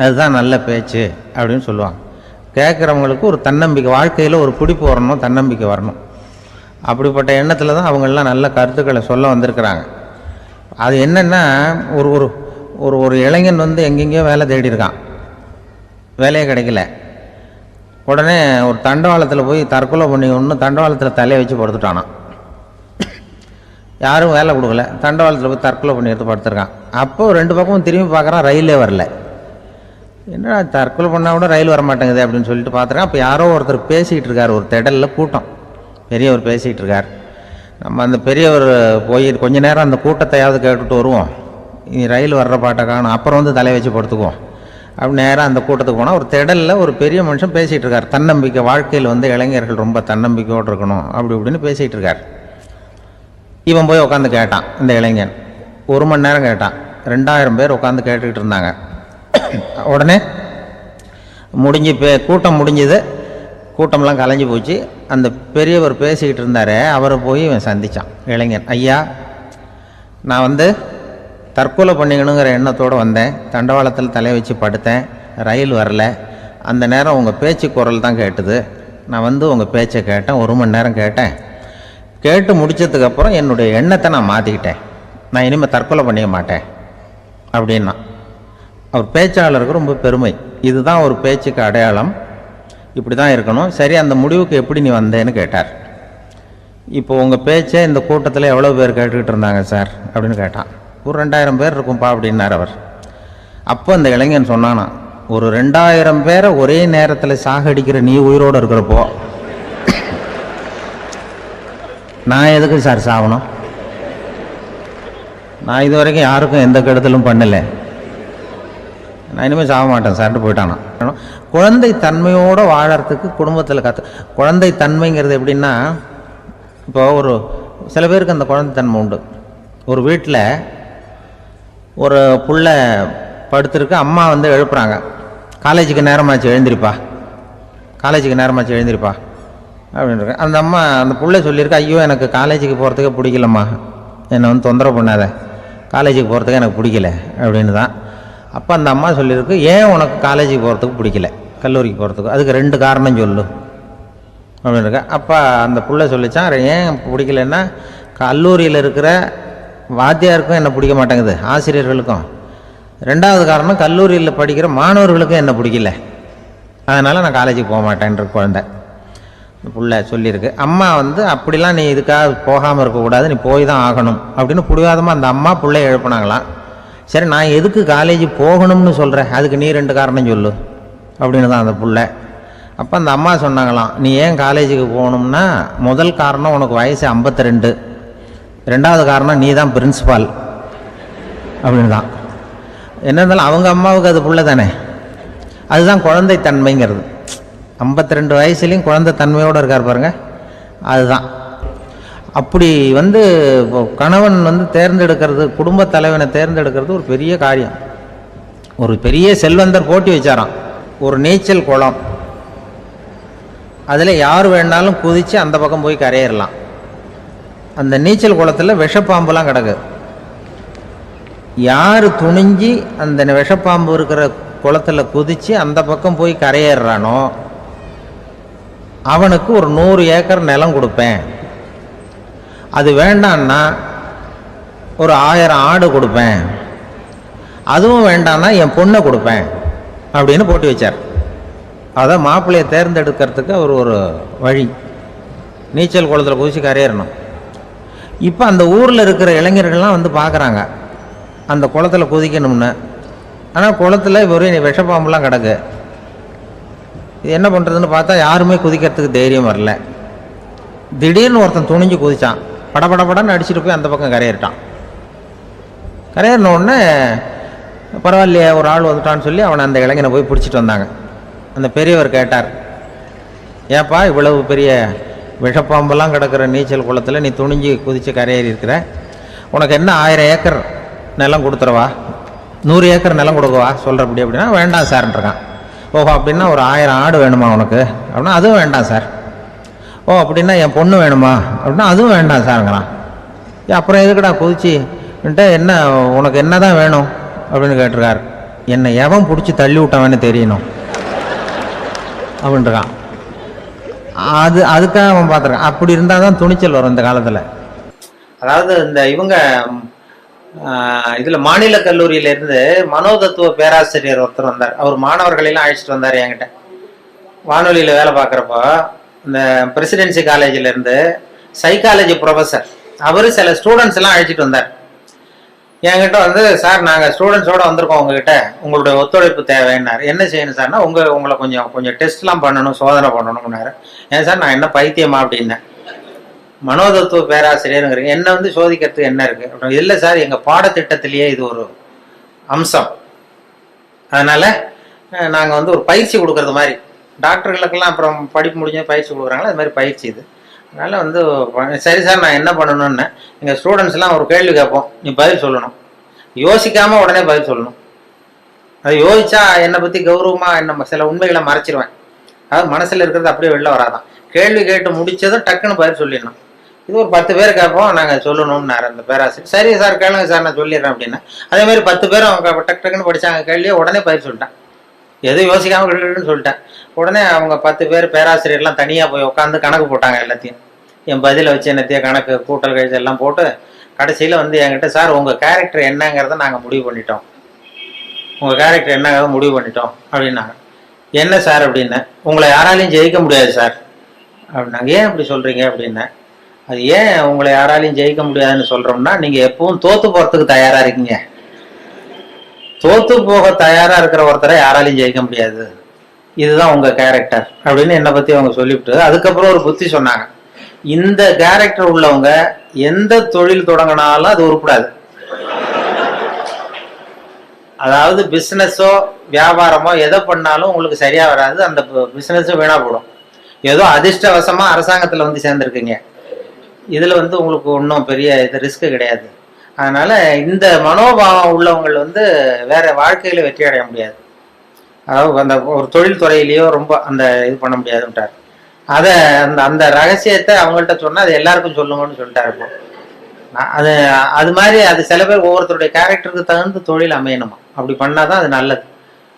அதுதான் நல்ல பேச்சு அப்படின்னு சொல்லுவாங்க. கேட்குறவங்களுக்கு ஒரு தன்னம்பிக்கை, வாழ்க்கையில் ஒரு பிடிப்பு வரணும், தன்னம்பிக்கை வரணும். அப்படிப்பட்ட எண்ணத்தில் தான் அவங்கெல்லாம் நல்ல கருத்துக்களை சொல்ல வந்திருக்கிறாங்க. அது என்னென்னா, ஒரு ஒரு ஒரு இளைஞன் எங்கெங்கேயோ வேலை தேடி இருக்கான், வேலையே கிடைக்கல. உடனே ஒரு தண்டவாளத்தில் போய் தற்கொலை பண்ணி ஒன்று தண்டவாளத்தில் தலையை வச்சு படுத்துட்டானான். யாரும் வேலை கொடுக்கல, தண்டவாளத்தில் போய் தற்கொலை பண்ணி எடுத்து படுத்துருக்கான். அப்போது 2 பக்கமும் திரும்பி பார்க்குறான், ரயிலே வரல. என்ன தற்கொலை பண்ணால் கூட ரயில் வர மாட்டேங்குது அப்படின்னு சொல்லிட்டு பார்த்துருக்கான். அப்போ யாரோ ஒருத்தர் பேசிகிட்டு இருக்கார், ஒரு திடலில் கூட்டம், பெரியவர் பேசிகிட்டு இருக்கார். நம்ம அந்த பெரியவர் போய் கொஞ்ச நேரம் அந்த கூட்டத்தையாவது கேட்டுட்டு வருவோம், இனி ரயில் வர்ற பாட்டை காணும், அப்புறம் தலையை வச்சு படுத்துக்குவோம் அப்படி நேராக அந்த கூட்டத்துக்கு போனால் ஒரு திடலில் ஒரு பெரிய மனுஷன் பேசிகிட்டு இருக்கார். தன்னம்பிக்கை, வாழ்க்கையில் இளைஞர்கள் ரொம்ப தன்னம்பிக்கையோடு இருக்கணும் அப்படி இப்படின்னு பேசிகிட்டு இருக்கார். இவன் போய் உட்காந்து கேட்டான். இந்த இளைஞன் 1 மணி நேரம் கேட்டான். 2000 பேர் உட்காந்து கேட்டுக்கிட்டு இருந்தாங்க. உடனே கூட்டம் முடிஞ்சுது, கூட்டம்லாம் கலைஞ்சி போச்சு. அந்த பெரியவர் பேசிக்கிட்டு இருந்தார், அவரை போய் இவன் சந்தித்தான். இளைஞன், ஐயா நான் தற்கொலை பண்ணிக்கணுங்கிற எண்ணத்தோடு வந்தேன், தண்டவாளத்தில் தலையை வச்சு படுத்தேன், ரயில் வரல, அந்த நேரம் உங்கள் பேச்சு குரல் தான் கேட்டுது, நான் உங்கள் பேச்சை கேட்டேன், 1 மணி நேரம் கேட்டேன், கேட்டு முடித்ததுக்கப்புறம் என்னுடைய எண்ணத்தை நான் மாற்றிக்கிட்டேன், நான் இனிமேல் தற்கொலை பண்ணிக்க மாட்டேன் அப்படின்னா. அவர் பேச்சாளருக்கு ரொம்ப பெருமை. இதுதான் ஒரு பேச்சுக்கு அடையாளம், இப்படி தான் இருக்கணும். சரி, அந்த முடிவுக்கு எப்படி நீ வந்தேன்னு கேட்டார். இப்போ உங்கள் பேச்சை இந்த கூட்டத்தில் எவ்வளோ பேர் கேட்டுக்கிட்டு இருந்தாங்க சார் அப்படின்னு கேட்டான். ஒரு 2000 பேர் இருக்கும்பா அப்படின்னார் அவர். அப்போ அந்த இளைஞன் சொன்னானா, ஒரு 2000 பேரை ஒரே நேரத்தில் சாகடிக்கிற நீ உயிரோடு இருக்கிறப்போ நான் எதுக்கு சார் சாகணும்? நான் இது வரைக்கும் யாருக்கும் எந்த கெடுதலும் பண்ணலை, நான் இனிமேல் சாக மாட்டேன் சார்ட்டு போயிட்டானா. குழந்தை தன்மையோடு வாழறதுக்கு குடும்பத்தில் குழந்தை தன்மைங்கிறது எப்படின்னா, இப்போ ஒரு சில பேருக்கு அந்த குழந்தை தன்மை உண்டு. ஒரு வீட்டில் ஒரு புள்ள படுத்துருக்கு, அம்மா வந்து எழுப்புறாங்க, காலேஜுக்கு நேரமாச்சு எழுந்திருப்பா, காலேஜுக்கு நேரமாச்சு எழுந்திருப்பா அப்படின்ட்டு. அந்த அம்மா அந்த புள்ள சொல்லியிருக்கு, ஐயோ எனக்கு காலேஜுக்கு போகிறதுக்கே பிடிக்கலம்மா, என்னை வந்து தொந்தரவு பண்ணாத, காலேஜுக்கு போகிறதுக்கு எனக்கு பிடிக்கல அப்படின்னு தான். அப்போ அந்த அம்மா சொல்லியிருக்கு, ஏன் உனக்கு காலேஜுக்கு போகிறதுக்கு பிடிக்கல, கல்லூரிக்கு போகிறதுக்கு, அதுக்கு 2 காரணம் சொல்லு அப்படின்னு இருக்க. அப்போ அந்த புள்ள சொல்லிச்சான், ஏன் பிடிக்கலன்னா, கல்லூரியில் இருக்கிற வாத்தியாருக்கும் என்ன பிடிக்க மாட்டேங்குது, ஆசிரியர்களுக்கும். 2வது காரணம், கல்லூரியில் படிக்கிற மாணவர்களுக்கும் என்ன பிடிக்கல, அதனால் நான் காலேஜுக்கு போக மாட்டேன்ற குழந்தை புள்ள சொல்லியிருக்கு. அம்மா வந்து அப்படிலாம் நீ இதுக்காக போகாமல் இருக்கக்கூடாது, நீ போய் தான் ஆகணும் அப்படின்னு பிடிவாதமாக அந்த அம்மா பிள்ளைய எழுப்புனாங்களாம். சரி, நான் எதுக்கு காலேஜ் போகணும்னு சொல்கிறேன், அதுக்கு நீ 2 காரணம் சொல்லு அப்படின்னு தான் அந்த புள்ள. அப்போ அந்த அம்மா சொன்னாங்களாம், நீ ஏன் காலேஜுக்கு போகணும்னா, முதல் காரணம் உனக்கு வயசு 52, 2வது காரணம் நீ தான் பிரின்சிபால் அப்படின்னு தான். என்ன இருந்தாலும் அவங்க அம்மாவுக்கு அது புள்ள தானே, அதுதான் குழந்தை தன்மைங்கிறது. 52 வயசுலேயும் குழந்தை தன்மையோடு இருக்கார் பாருங்க, அதுதான். அப்படி வந்து கணவன் வந்து தேர்ந்தெடுக்கிறது, குடும்ப தலைவனை தேர்ந்தெடுக்கிறது ஒரு பெரிய காரியம். ஒரு பெரிய செல்வந்தர் போட்டி வச்சாராம், ஒரு நீச்சல் குளம், அதில் யார் வேணாலும் குதித்து அந்த பக்கம் போய் கரையிடலாம். அந்த நீச்சல் குளத்தில் விஷப்பாம்புலாம் கிடக்கு. யார் துணிஞ்சு அந்த விஷப்பாம்பு இருக்கிற குளத்தில் குதித்து அந்த பக்கம் போய் கரையேறானோ அவனுக்கு ஒரு 100 ஏக்கர் நிலம் கொடுப்பேன், அது வேண்டான்னா ஒரு 1000 ஆடு கொடுப்பேன், அதுவும் வேண்டான்னா என் பொண்ணை கொடுப்பேன் அப்படின்னு போட்டி வச்சார். அதான் மாப்பிள்ளையை தேர்ந்தெடுக்கிறதுக்கு அவர் ஒரு வழி, நீச்சல் குளத்தில் குதிச்சு கரையேறணும். இப்போ அந்த ஊரில் இருக்கிற இளைஞர்கள்லாம் வந்து பார்க்குறாங்க அந்த குளத்தில் குதிக்கணும்னு. ஆனால் குளத்தில் ஒரே விஷப்பாம்புலாம் கிடக்கு. இது என்ன பண்ணுறதுன்னு பார்த்தா யாருமே குதிக்கிறதுக்கு தைரியம் வரல. திடீர்னு ஒருத்தன் துணிஞ்சு குதிச்சான், படபடன்னு அடிச்சுட்டு போய் அந்த பக்கம் கரையேறிட்டான். கரையேறின உடனே பரவாயில்லையே ஒரு ஆள் வந்துட்டான்னு சொல்லி அவனை அந்த இளைஞனை போய் பிடிச்சிட்டு வந்தாங்க. அந்த பெரியவர் கேட்டார், ஏப்பா இவ்வளவு பெரிய விஷப்பாம்பெல்லாம் கிடக்கிற நீச்சல் குளத்தில் நீ துணிஞ்சு குதித்து கரையேறி இருக்கிற, உனக்கு என்ன 1000 ஏக்கர் நிலம் கொடுத்துருவா, 100 ஏக்கர் நிலம் கொடுக்கவா சொல்கிறப்படி அப்படின்னா, வேண்டாம் சார்ன்றான். ஓஹோ, அப்படின்னா ஒரு 1000 ஆடு வேணுமா உனக்கு அப்படின்னா, அதுவும் வேண்டாம் சார். ஓ அப்படின்னா என் பொண்ணு வேணுமா அப்படின்னா, அதுவும் வேண்டாம் சாருங்கிறான். அப்புறம் எதுக்குடா குதிச்சுன்ட்டு, என்ன உனக்கு என்ன தான் வேணும் அப்படின்னு கேட்டிருக்கார். என்னை எவன் பிடிச்சி தள்ளி விட்டவன்னு தெரியணும் அப்படின்றான். அதுக்காக அவன் பார்த்துருக்கான். அப்படி இருந்தால் தான் துணிச்சல் வரும் இந்த காலத்தில். அதாவது இந்த இவங்க இதில் மாநில கல்லூரியிலேருந்து மனோதத்துவ பேராசிரியர் ஒருத்தர் வந்தார். அவர் மாணவர்களெல்லாம் அழைச்சிட்டு வந்தார் என்கிட்ட. வானொலியில் வேலை பார்க்குறப்போ இந்த பிரசிடென்சி காலேஜிலேருந்து சைக்காலஜி ப்ரொஃபஸர் அவர் சில ஸ்டூடெண்ட்ஸ் எல்லாம் அழைச்சிட்டு வந்தார் என்கிட்ட. வந்து சார் நாங்கள் ஸ்டூடெண்ட்ஸோடு வந்திருக்கோம், உங்ககிட்ட உங்களுடைய ஒத்துழைப்பு தேவைன்னார். என்ன செய்யணும் சார்னா, உங்களை கொஞ்சம் டெஸ்ட்லாம் பண்ணணும், சோதனை பண்ணணும்னாரு. ஏன் சார் நான் என்ன பைத்தியமா அப்படின்னேன். மனோதத்துவ பேராசிரியருங்கிறீங்க, என்ன வந்து சோதிக்கிறதுக்கு என்ன இருக்குது அப்படின்னு. இல்லை சார், எங்கள் பாடத்திட்டத்திலேயே இது ஒரு அம்சம், அதனால் நாங்கள் வந்து ஒரு பயிற்சி கொடுக்குறது மாதிரி, டாக்டர்களுக்கெல்லாம் அப்புறம் படிப்பு முடிஞ்ச பயிற்சி கொடுக்குறாங்களா, அது மாதிரி பயிற்சி இது. அதனால் வந்து சரி சார் நான் என்ன பண்ணணும்னு, எங்கள் ஸ்டூடெண்ட்ஸ்லாம் ஒரு கேள்வி கேட்போம், நீ பதில் சொல்லணும், யோசிக்காமல் உடனே பதில் சொல்லணும். அது யோசிச்சா என்னை பற்றி கௌரவமாக என்ன சில உண்மைகளை மறைச்சிருவேன், அதாவது மனசில் இருக்கிறது அப்படியே வெளில வராதான். கேள்வி கேட்டு முடிச்சதும் டக்குன்னு பதில் சொல்லிடணும். இது ஒரு 10 பேர் கேட்போம், நாங்கள் சொல்லணும்னாரு அந்த பேராசிரியர். சரி சார் கேளுங்க சார் நான் சொல்லிடுறேன் அப்படின்னா, அதேமாதிரி 10 பேரும் அவங்க டக்குன்னு படித்தாங்க, கேள்வியை உடனே பதில் சொல்லிட்டேன், எதுவும் யோசிக்காமல் சொல்லிட்டேன். உடனே அவங்க 10 பேர் பேராசிரியர்லாம் தனியாக போய் உட்காந்து கணக்கு போட்டாங்க. எல்லாத்தையும் என் பதிலை வச்சு என்னத்தையும் கணக்கு கூட்டல் கழிச்சு எல்லாம் போட்டு கடைசியில் வந்து என்கிட்ட, சார் உங்கள் கேரக்டர் என்னங்கிறத நாங்கள் முடிவு பண்ணிட்டோம், உங்கள் கேரக்டர் என்ன முடிவு பண்ணிட்டோம் அப்படின்னாங்க. என்ன சார் அப்படின்னு. உங்களை யாராலையும் ஜெயிக்க முடியாது சார் அப்படின்னாங்க. ஏன் அப்படி சொல்கிறீங்க அப்படின்னேன். அது ஏன் உங்களை யாராலையும் ஜெயிக்க முடியாதுன்னு சொல்கிறோம்னா, நீங்கள் எப்பவும் தோற்று போகிறதுக்கு தயாராக இருக்கீங்க. தோற்று போக தயாராக இருக்கிற ஒருத்தரை யாராலையும் ஜெயிக்க முடியாது, இதுதான் உங்கள் கேரக்டர் அப்படின்னு என்னை பற்றி அவங்க சொல்லிவிட்டு அதுக்கப்புறம் ஒரு புத்தி சொன்னாங்க. இந்த கேரக்டர் உள்ளவங்க எந்த தொழில் தொடங்கினாலும் அது உருப்படாது. அதாவது பிஸ்னஸோ வியாபாரமோ எதை பண்ணாலும் உங்களுக்கு சரியா வராது, அந்த பிஸ்னஸும் வீணா போடும். ஏதோ அதிர்ஷ்டவசமா அரசாங்கத்தில் வந்து சேர்ந்துருக்கீங்க, இதுல வந்து உங்களுக்கு ஒன்றும் பெரிய இது ரிஸ்க் கிடையாது. அதனால இந்த மனோபாவம் உள்ளவங்கள் வந்து வேற வாழ்க்கையில வெற்றி அடைய முடியாது. அதாவது அந்த ஒரு தொழில் துறையிலேயோ ரொம்ப அந்த இது பண்ண முடியாதுன்ட்டார். அதை அந்த அந்த ரகசியத்தை அவங்கள்ட்ட சொன்னா அது எல்லாருக்கும் சொல்லுங்கன்னு சொல்லிட்டாரு. இப்போ அது அது மாதிரி அது சில பேர் ஒவ்வொருத்தருடைய கேரக்டருக்கு தகுந்த தொழில் அமையணுமா, அப்படி பண்ணாதான் அது நல்லது.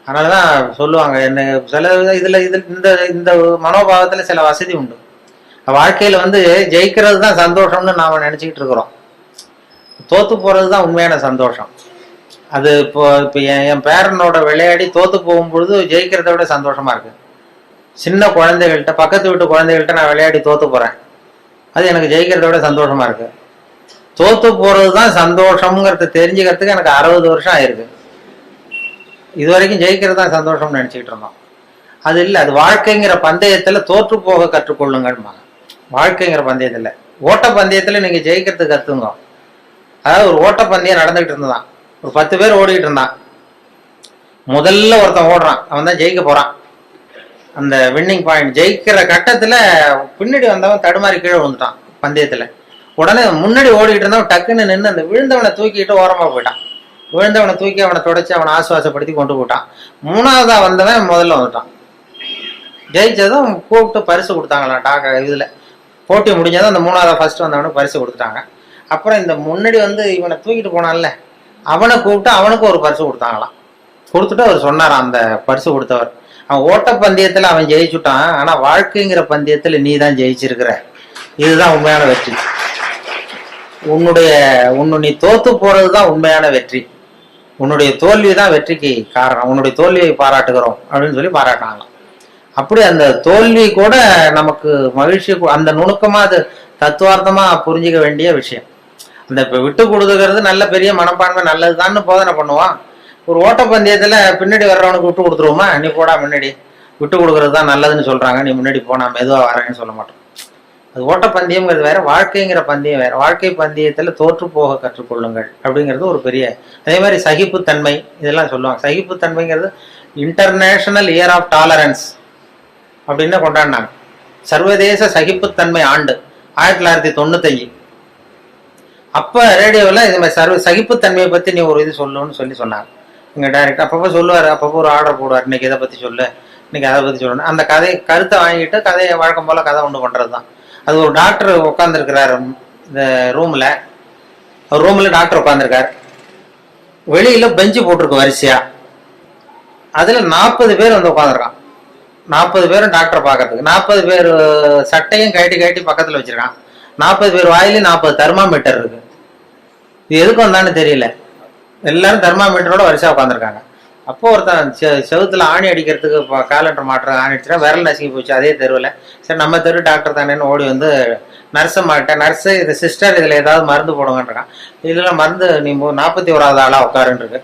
அதனாலதான் சொல்லுவாங்க என்ன சில இதுல இந்த இந்த மனோபாவத்துல சில வசதி உண்டு. வாழ்க்கையில வந்து ஜெயிக்கிறது தான் சந்தோஷம்னு நாம நினைச்சுக்கிட்டு இருக்கிறோம். தோத்து போறது தான் உண்மையான சந்தோஷம். அது இப்போ என் பேரனோட விளையாடி தோத்து போகும்பொழுது ஜெயிக்கிறத விட சந்தோஷமா இருக்கு. சின்ன குழந்தைகள்கிட்ட, பக்கத்து வீட்டு குழந்தைகள்கிட்ட நான் விளையாடி தோத்து போறேன், அது எனக்கு ஜெயிக்கிறத விட சந்தோஷமா இருக்கு. தோத்து போறது தான் சந்தோஷம்ங்கிறத தெரிஞ்சுக்கிறதுக்கு எனக்கு 60 வருஷம் ஆயிருக்கு. இது வரைக்கும் ஜெயிக்கிறது தான் சந்தோஷம்னு நினைச்சுக்கிட்டு இருந்தோம். அது இல்லை, அது வாழ்க்கைங்கிற பந்தயத்துல தோற்று போக கற்றுக்கொள்ளுங்கம்மா. வாழ்க்கைங்கிற பந்தயத்துல, ஓட்ட பந்தயத்துல நீங்க ஜெயிக்கிறதுக்கு கத்துங்க. அதாவது ஒரு ஓட்ட பந்தயம் நடந்துகிட்டு இருந்ததான், ஒரு 10 பேர் ஓடிக்கிட்டு இருந்தான். முதல்ல ஒருத்தன் ஓடுறான், அவன் தான் ஜெயிக்க போறான். அந்த வின்னிங் பாயிண்ட் ஜெயிக்கிற கட்டத்துல பின்னாடி வந்தவன் தடுமாறி கீழே விழுந்துட்டான் பந்தயத்துல. உடனே முன்னாடி ஓடிக்கிட்டு இருந்தவன் டக்குன்னு நின்று அந்த விழுந்தவனை தூக்கிட்டு ஓரமா போயிட்டான். விழுந்தவனை தூக்கி அவனை தொடச்சி அவனை ஆசுவாசப்படுத்தி கொண்டு போட்டான். 3வதா வந்தவன் முதல்ல வந்துட்டான். ஜெயிச்சதும் கூப்பிட்டு பரிசு கொடுத்தாங்களாம். இதுல போட்டி முடிஞ்சதும் அந்த 3வதா ஃபர்ஸ்ட் வந்தவனுக்கு பரிசு கொடுத்துட்டாங்க. அப்புறம் இந்த முன்னாடி வந்து இவனை தூக்கிட்டு போனான்ல, அவனை கூப்பிட்டு அவனுக்கு ஒரு பரிசு கொடுத்தாங்களாம். கொடுத்துட்டு அவர் சொன்னாராம், அந்த பரிசு கொடுத்தவர், அவன் ஓட்ட பந்தயத்துல அவன் ஜெயிச்சுட்டான், ஆனா வாழ்க்கைங்கிற பந்தயத்துல நீ தான் ஜெயிச்சிருக்கிற, இதுதான் உண்மையான வெற்றி. நீ தோத்து போறதுதான் உண்மையான வெற்றி. உன்னுடைய தோல்வி தான் வெற்றிக்கு காரணம். உன்னுடைய தோல்வியை பாராட்டுகிறோம் அப்படின்னு சொல்லி பாராட்டினாங்களாம். அப்படி அந்த தோல்வி கூட நமக்கு மகிழ்ச்சி, அந்த நுணுக்கமா அது தத்துவார்த்தமா புரிஞ்சிக்க வேண்டிய விஷயம். அந்த இப்ப விட்டு கொடுத்துக்கிறது நல்ல பெரிய மனப்பான்மை நல்லதுதான்னு போதனை பண்ணுவான். ஒரு ஓட்டப்பந்தயத்துல பின்னாடி வர்றவனுக்கு விட்டு கொடுத்துருவோமா, நீ போடா முன்னாடி, விட்டு கொடுக்கறது தான் நல்லதுன்னு சொல்றாங்க, நீ முன்னாடி போனா மெதுவா வரேன்னு சொல்ல மாட்டோம். அது ஓட்டப்பந்தயம்ங்கிறது வேற, வாழ்க்கைங்கிற பந்தயம் வேற. வாழ்க்கை பந்தயத்துல தோற்று போக கற்றுக்கொள்ளுங்கள் அப்படிங்கிறது ஒரு பெரிய. அதே மாதிரி சகிப்புத்தன்மை இதெல்லாம் சொல்லுவாங்க. சகிப்புத்தன்மைங்கிறது இன்டர்நேஷனல் இயர் ஆஃப் டாலரன்ஸ் அப்படின்னு கொண்டாடினாங்க. சர்வதேச சகிப்புத்தன்மை ஆண்டு 1995. அப்ப ரேடியோவில் இது மாதிரி சகிப்புத்தன்மையை பத்தி நீ ஒரு இது சொல்லுன்னு சொன்னாங்க. இங்க டைரக்ட் அப்பப்போ சொல்லுவாரு, அப்பப்போ ஒரு ஆர்டர் போடுவார், இன்னைக்கு இதை பத்தி சொல்லு, இன்னைக்கு அதை பத்தி சொல்லணும். அந்த கருத்தை வாங்கிட்டு கதையை வழக்கம் போல கதை ஒன்று பண்றதுதான். அது ஒரு டாக்டர் உட்காந்துருக்கிறாரு இந்த ரூம்ல டாக்டர் உட்காந்துருக்காரு. வெளியில பெஞ்சு போட்டிருக்கு வரிசையா, அதுல 40 பேர் வந்து உட்காந்துருக்கான். 40 பேரும் டாக்டரை பார்க்கறதுக்கு. 40 பேர் சட்டையும் கட்டி பக்கத்துல வச்சிருக்கான். 40 பேர் வாயிலையும் 40 தெர்மாமீட்டர் இருக்கு. இது எதுக்கு வந்தான்னு தெரியல. எல்லாரும் தெர்மாமீட்டரோட வரிசையா உட்காந்துருக்காங்க. அப்போ ஒருத்தன் செவுத்துல ஆணி அடிக்கிறதுக்கு காலண்டர் மாட்டுறது ஆணி அடிச்சுனா விரல் நசுங்கி போச்சு அதே தெருவில். சரி நம்ம தெரு டாக்டர் தானேன்னு ஓடி வந்து நர்ஸை மாட்டேன், நர்ஸு இது சிஸ்டர் இதில் ஏதாவது மருந்து போடுங்கன்றான். இதெல்லாம் மருந்து நீ 41வது ஆளா உட்காருன்னு இருக்கு.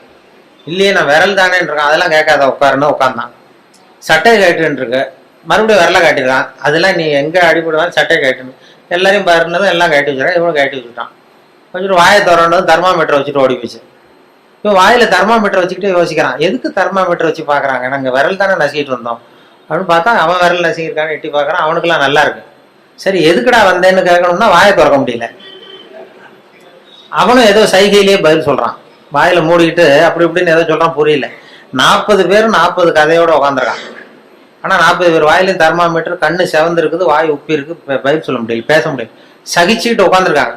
இல்லையே நான் விரல் தானேன்னு இருக்கான். அதெல்லாம் கேட்காத உட்காருன்னு உட்காந்தான். சட்டை கேட்டுன்னு இருக்கு, மறுபடியும் விரலை காட்டிருக்கான். அதெல்லாம் நீ எங்க அடிபடுவான்னு சட்டை கேட்டுன்னு எல்லாரையும் பாருனதும் எல்லாம் கட்டி வச்சுறான். இவனும் கட்டி வச்சுட்டான். வச்சுட்டு வாயை திறந்ததும் தெர்மாமீட்டர் வச்சுட்டு ஓடி போச்சு. இப்போ வாயில தெர்மாமீட்டர் வச்சுக்கிட்டு யோசிக்கிறான், எதுக்கு தெர்மாமீட்டர் வச்சு பாக்குறாங்க, நாங்கள் விரல் தானே நசிக்கிட்டு வந்தோம் அப்படின்னு பார்த்தா அவன் விரல் நசிக்கிருக்கான்னு எட்டி பார்க்கறான். அவனுக்குலாம் நல்லா இருக்கு. சரி எதுக்குடா வந்தேன்னு கேட்கணும்னா வாயை திறக்க முடியல. அவனும் ஏதோ சைகையிலேயே பதில் சொல்றான், வாயில மூடிக்கிட்டு அப்படி இப்படின்னு ஏதோ சொல்றான், புரியல. 40 பேரும் 40 கதையோட உட்காந்துருக்கான். ஆனா 40 பேர் வாயிலையும் தெர்மாமீட்டர், கண்ணு செவந்து இருக்குது, வாய் உப்பி இருக்கு, பதில் சொல்ல முடியல, பேச முடியல, சகிச்சுக்கிட்டு உட்காந்துருக்காங்க.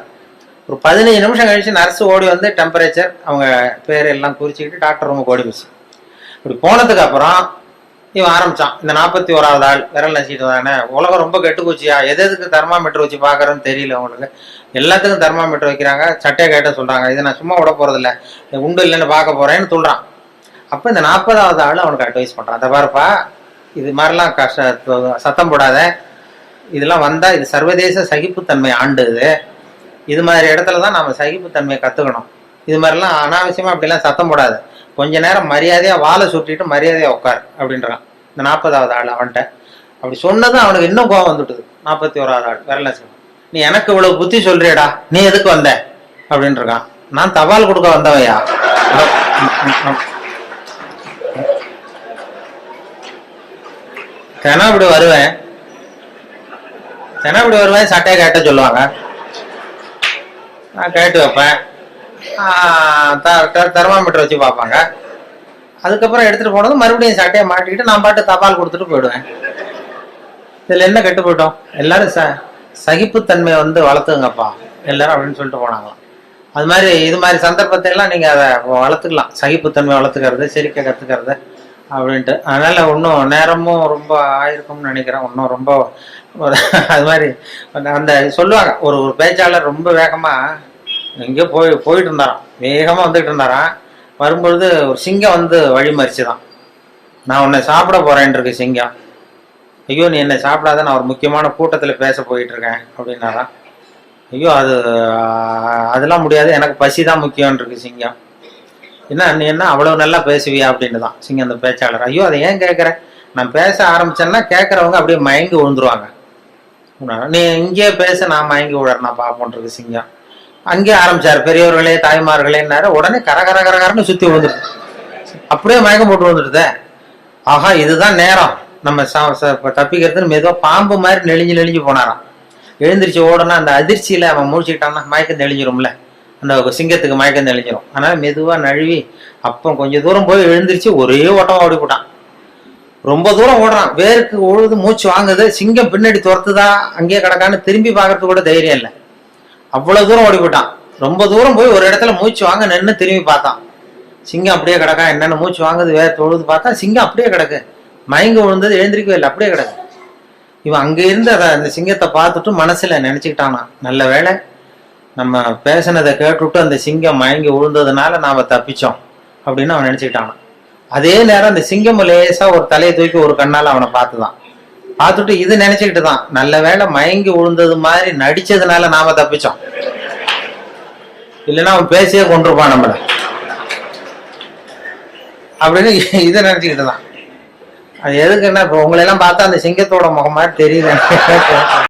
ஒரு 15 நிமிஷம் கழிச்சு நர்ஸ் ஓடி வந்து டெம்பரேச்சர் அவங்க பேர் எல்லாம் குறிச்சுக்கிட்டு டாக்டர் ரூமுக்கு ஓடி போச்சு. இப்படி போனதுக்கு அப்புறம் இவன் ஆரம்பிச்சான், இந்த 41வது ஆள் விரல் நசிக்கிட்டு தானே, உலகம் ரொம்ப கெட்டு போச்சியா, எதுக்கு தெர்மாமீட்டர் வச்சு பாக்குறேன்னு தெரியல உங்களுக்கு, எல்லாத்துக்கும் தெர்மாமீட்டர் வைக்கிறாங்க, சட்டையை கேட்ட சொல்றாங்க, இதை நான் சும்மா விட போறது இல்லை, உண்டு இல்லைன்னு பார்க்க போறேன்னு சொல்றான். அப்போ இந்த 40வது ஆள் அவனுக்கு அட்வைஸ் பண்ணுறான், அதை பாருப்பா இது மாதிரிலாம் சத்தம் போடாத, இதெல்லாம் வந்தால் இது சர்வதேச சகிப்புத்தன்மை ஆண்டுது, இது மாதிரி இடத்துல தான் நம்ம சகிப்புத்தன்மையை கற்றுக்கணும், இது மாதிரிலாம் அனாவசியமாக அப்படிலாம் சத்தம் போடாது, கொஞ்ச நேரம் மரியாதையாக வாழை சுட்டிட்டு மரியாதையாக உட்கார் அப்படின்றான் இந்த 40வது ஆள் அவன்கிட்ட. அப்படி சொன்னதும் அவனுக்கு இன்னும் கோவம் வந்துட்டுது. 41வது ஆள் விரல நீ எனக்கு இவ்வளவு புத்தி சொல்றியடா, நீ எதுக்கு வந்த அப்படின்னு இருக்கான். நான் தபால் கொடுக்க வந்தவையா, தினப்படி வருவேன் சட்டையை கேட்ட சொல்லுவாங்க, நான் கேட்டு வைப்பேன், தெர்மாமீட்டர் வச்சு பார்ப்பாங்க, அதுக்கப்புறம் எடுத்துட்டு போனதும் மறுபடியும் சட்டையை மாட்டிக்கிட்டு நான் பாட்டு தபால் கொடுத்துட்டு போயிடுவேன். இதுல என்ன கெட்டு போயிட்டோம், எல்லாரும் சகிப்புத்தன்மையை வளர்த்துங்கப்பா எல்லாரும் அப்படின்னு சொல்லிட்டு போனாங்களாம். அது மாதிரி இது மாதிரி சந்தர்ப்பத்தை எல்லாம் நீங்க அதை வளர்த்துக்கலாம், சகிப்புத்தன்மை வளர்த்துக்கிறது, சிரிக்க கத்துக்கிறது அப்படின்ட்டு. அதனால இன்னும் நேரமும் ரொம்ப ஆயிருக்கும்னு நினைக்கிறேன். இன்னும் ரொம்ப அது மாதிரி அந்த சொல்லுவாங்க, ஒரு பேச்சாளர் ரொம்ப வேகமா எங்கேயோ போயிட்டு இருந்தாராம், வேகமா வந்துட்டு இருந்தாராம். வரும்பொழுது ஒரு சிங்கம் வழிமறிச்சுதான், நான் உன்னை சாப்பிட போறேன் இருக்கு சிங்கம். ஐயோ நீ என்னை சாப்பிடாத, நான் ஒரு முக்கியமான கூட்டத்தில் பேச போயிட்டு இருக்கேன் அப்படின்னாராம். ஐயோ அதெல்லாம் முடியாது, எனக்கு பசி தான் முக்கியம் இருக்கு சிங்கம். என்ன நீ என்ன அவ்வளவு நல்லா பேசுவியா அப்படின்னு தான் சிங்கம் அந்த பேச்சாளர். ஐயோ அதை ஏன் கேட்குற, நான் பேச ஆரம்பிச்சேன்னா கேட்குறவங்க அப்படியே மயங்கி விழுந்துருவாங்க, நீ இங்கேயே பேச, நான் மயங்கி விழறேன் நான் பார்ப்போன்றது சிங்கம். அங்கேயே ஆரம்பிச்சாரு, பெரியவர்களே தாய்மார்களேன்னாரு, உடனே கரகரன்னு சுத்தி விழுந்துட்டு அப்படியே மயக்கம் போட்டு வந்துடுதே. ஆஹா இதுதான் நேரம் நம்ம தப்பிக்கிறதுன்னு மெதுவாக பாம்பு மாதிரி நெளிஞ்சு போனாராம். எழுந்திரிச்சு ஓடனா அந்த அதிர்ச்சியில அவன் முடிச்சுக்கிட்டான்னா மயக்கம் தெளிஞ்சிரும்ல, அந்த சிங்கத்துக்கு மயக்கம் தெளிஞ்சிரும். அதனால மெதுவா நழுவி அப்போ கொஞ்சம் தூரம் போய் எழுந்திரிச்சு ஒரே ஓட்டமா ஓடி போட்டான். ரொம்ப தூரம் ஓடுறான், வேருக்கு உழுது மூச்சு வாங்குது, சிங்கம் பின்னாடி துரத்துதா அங்கேயே கிடக்கான்னு திரும்பி பார்க்கறதுக்கு கூட தைரியம் இல்லை, அவ்வளவு தூரம் ஓடி போட்டான். ரொம்ப தூரம் போய் ஒரு இடத்துல மூச்சு வாங்க நின்று திரும்பி பார்த்தான், சிங்கம் அப்படியே கிடக்கா. என்னென்ன மூச்சு வாங்குது வேறு தொழுது பார்த்தா சிங்கம் அப்படியே கிடக்கு, மயங்க விழுந்தது எழுந்திரிக்கவே இல்லை, அப்படியே கிடக்கு. இவன் அங்க இருந்து அந்த சிங்கத்தை பார்த்துட்டு மனசுல நினைச்சுக்கிட்டானா, நல்ல வேளை நம்ம பேசினதை கேட்டுவிட்டு அந்த சிங்கம் மயங்கி விழுந்ததுனால நாம தப்பிச்சோம் அப்படின்னு அவன் நினைச்சுக்கிட்டானா. அதே நேரம் அந்த சிங்கம் லேசா ஒரு தலையை தூக்கி ஒரு கண்ணால அவனை பார்த்துட்டு இது நினைச்சுக்கிட்டு தான், நல்ல வேளை மயங்கி விழுந்தது மாதிரி நடிச்சதுனால நாம தப்பிச்சோம், இல்லைன்னா அவன் பேசியே கொண்டிருப்பான் நம்மள அப்படின்னு இதை நினைச்சுக்கிட்டு தான். அது எதுக்குன்னா இப்போ உங்களை எல்லாம் பார்த்தா அந்த சிங்கத்தோட முகம் மாதிரி தெரியுது.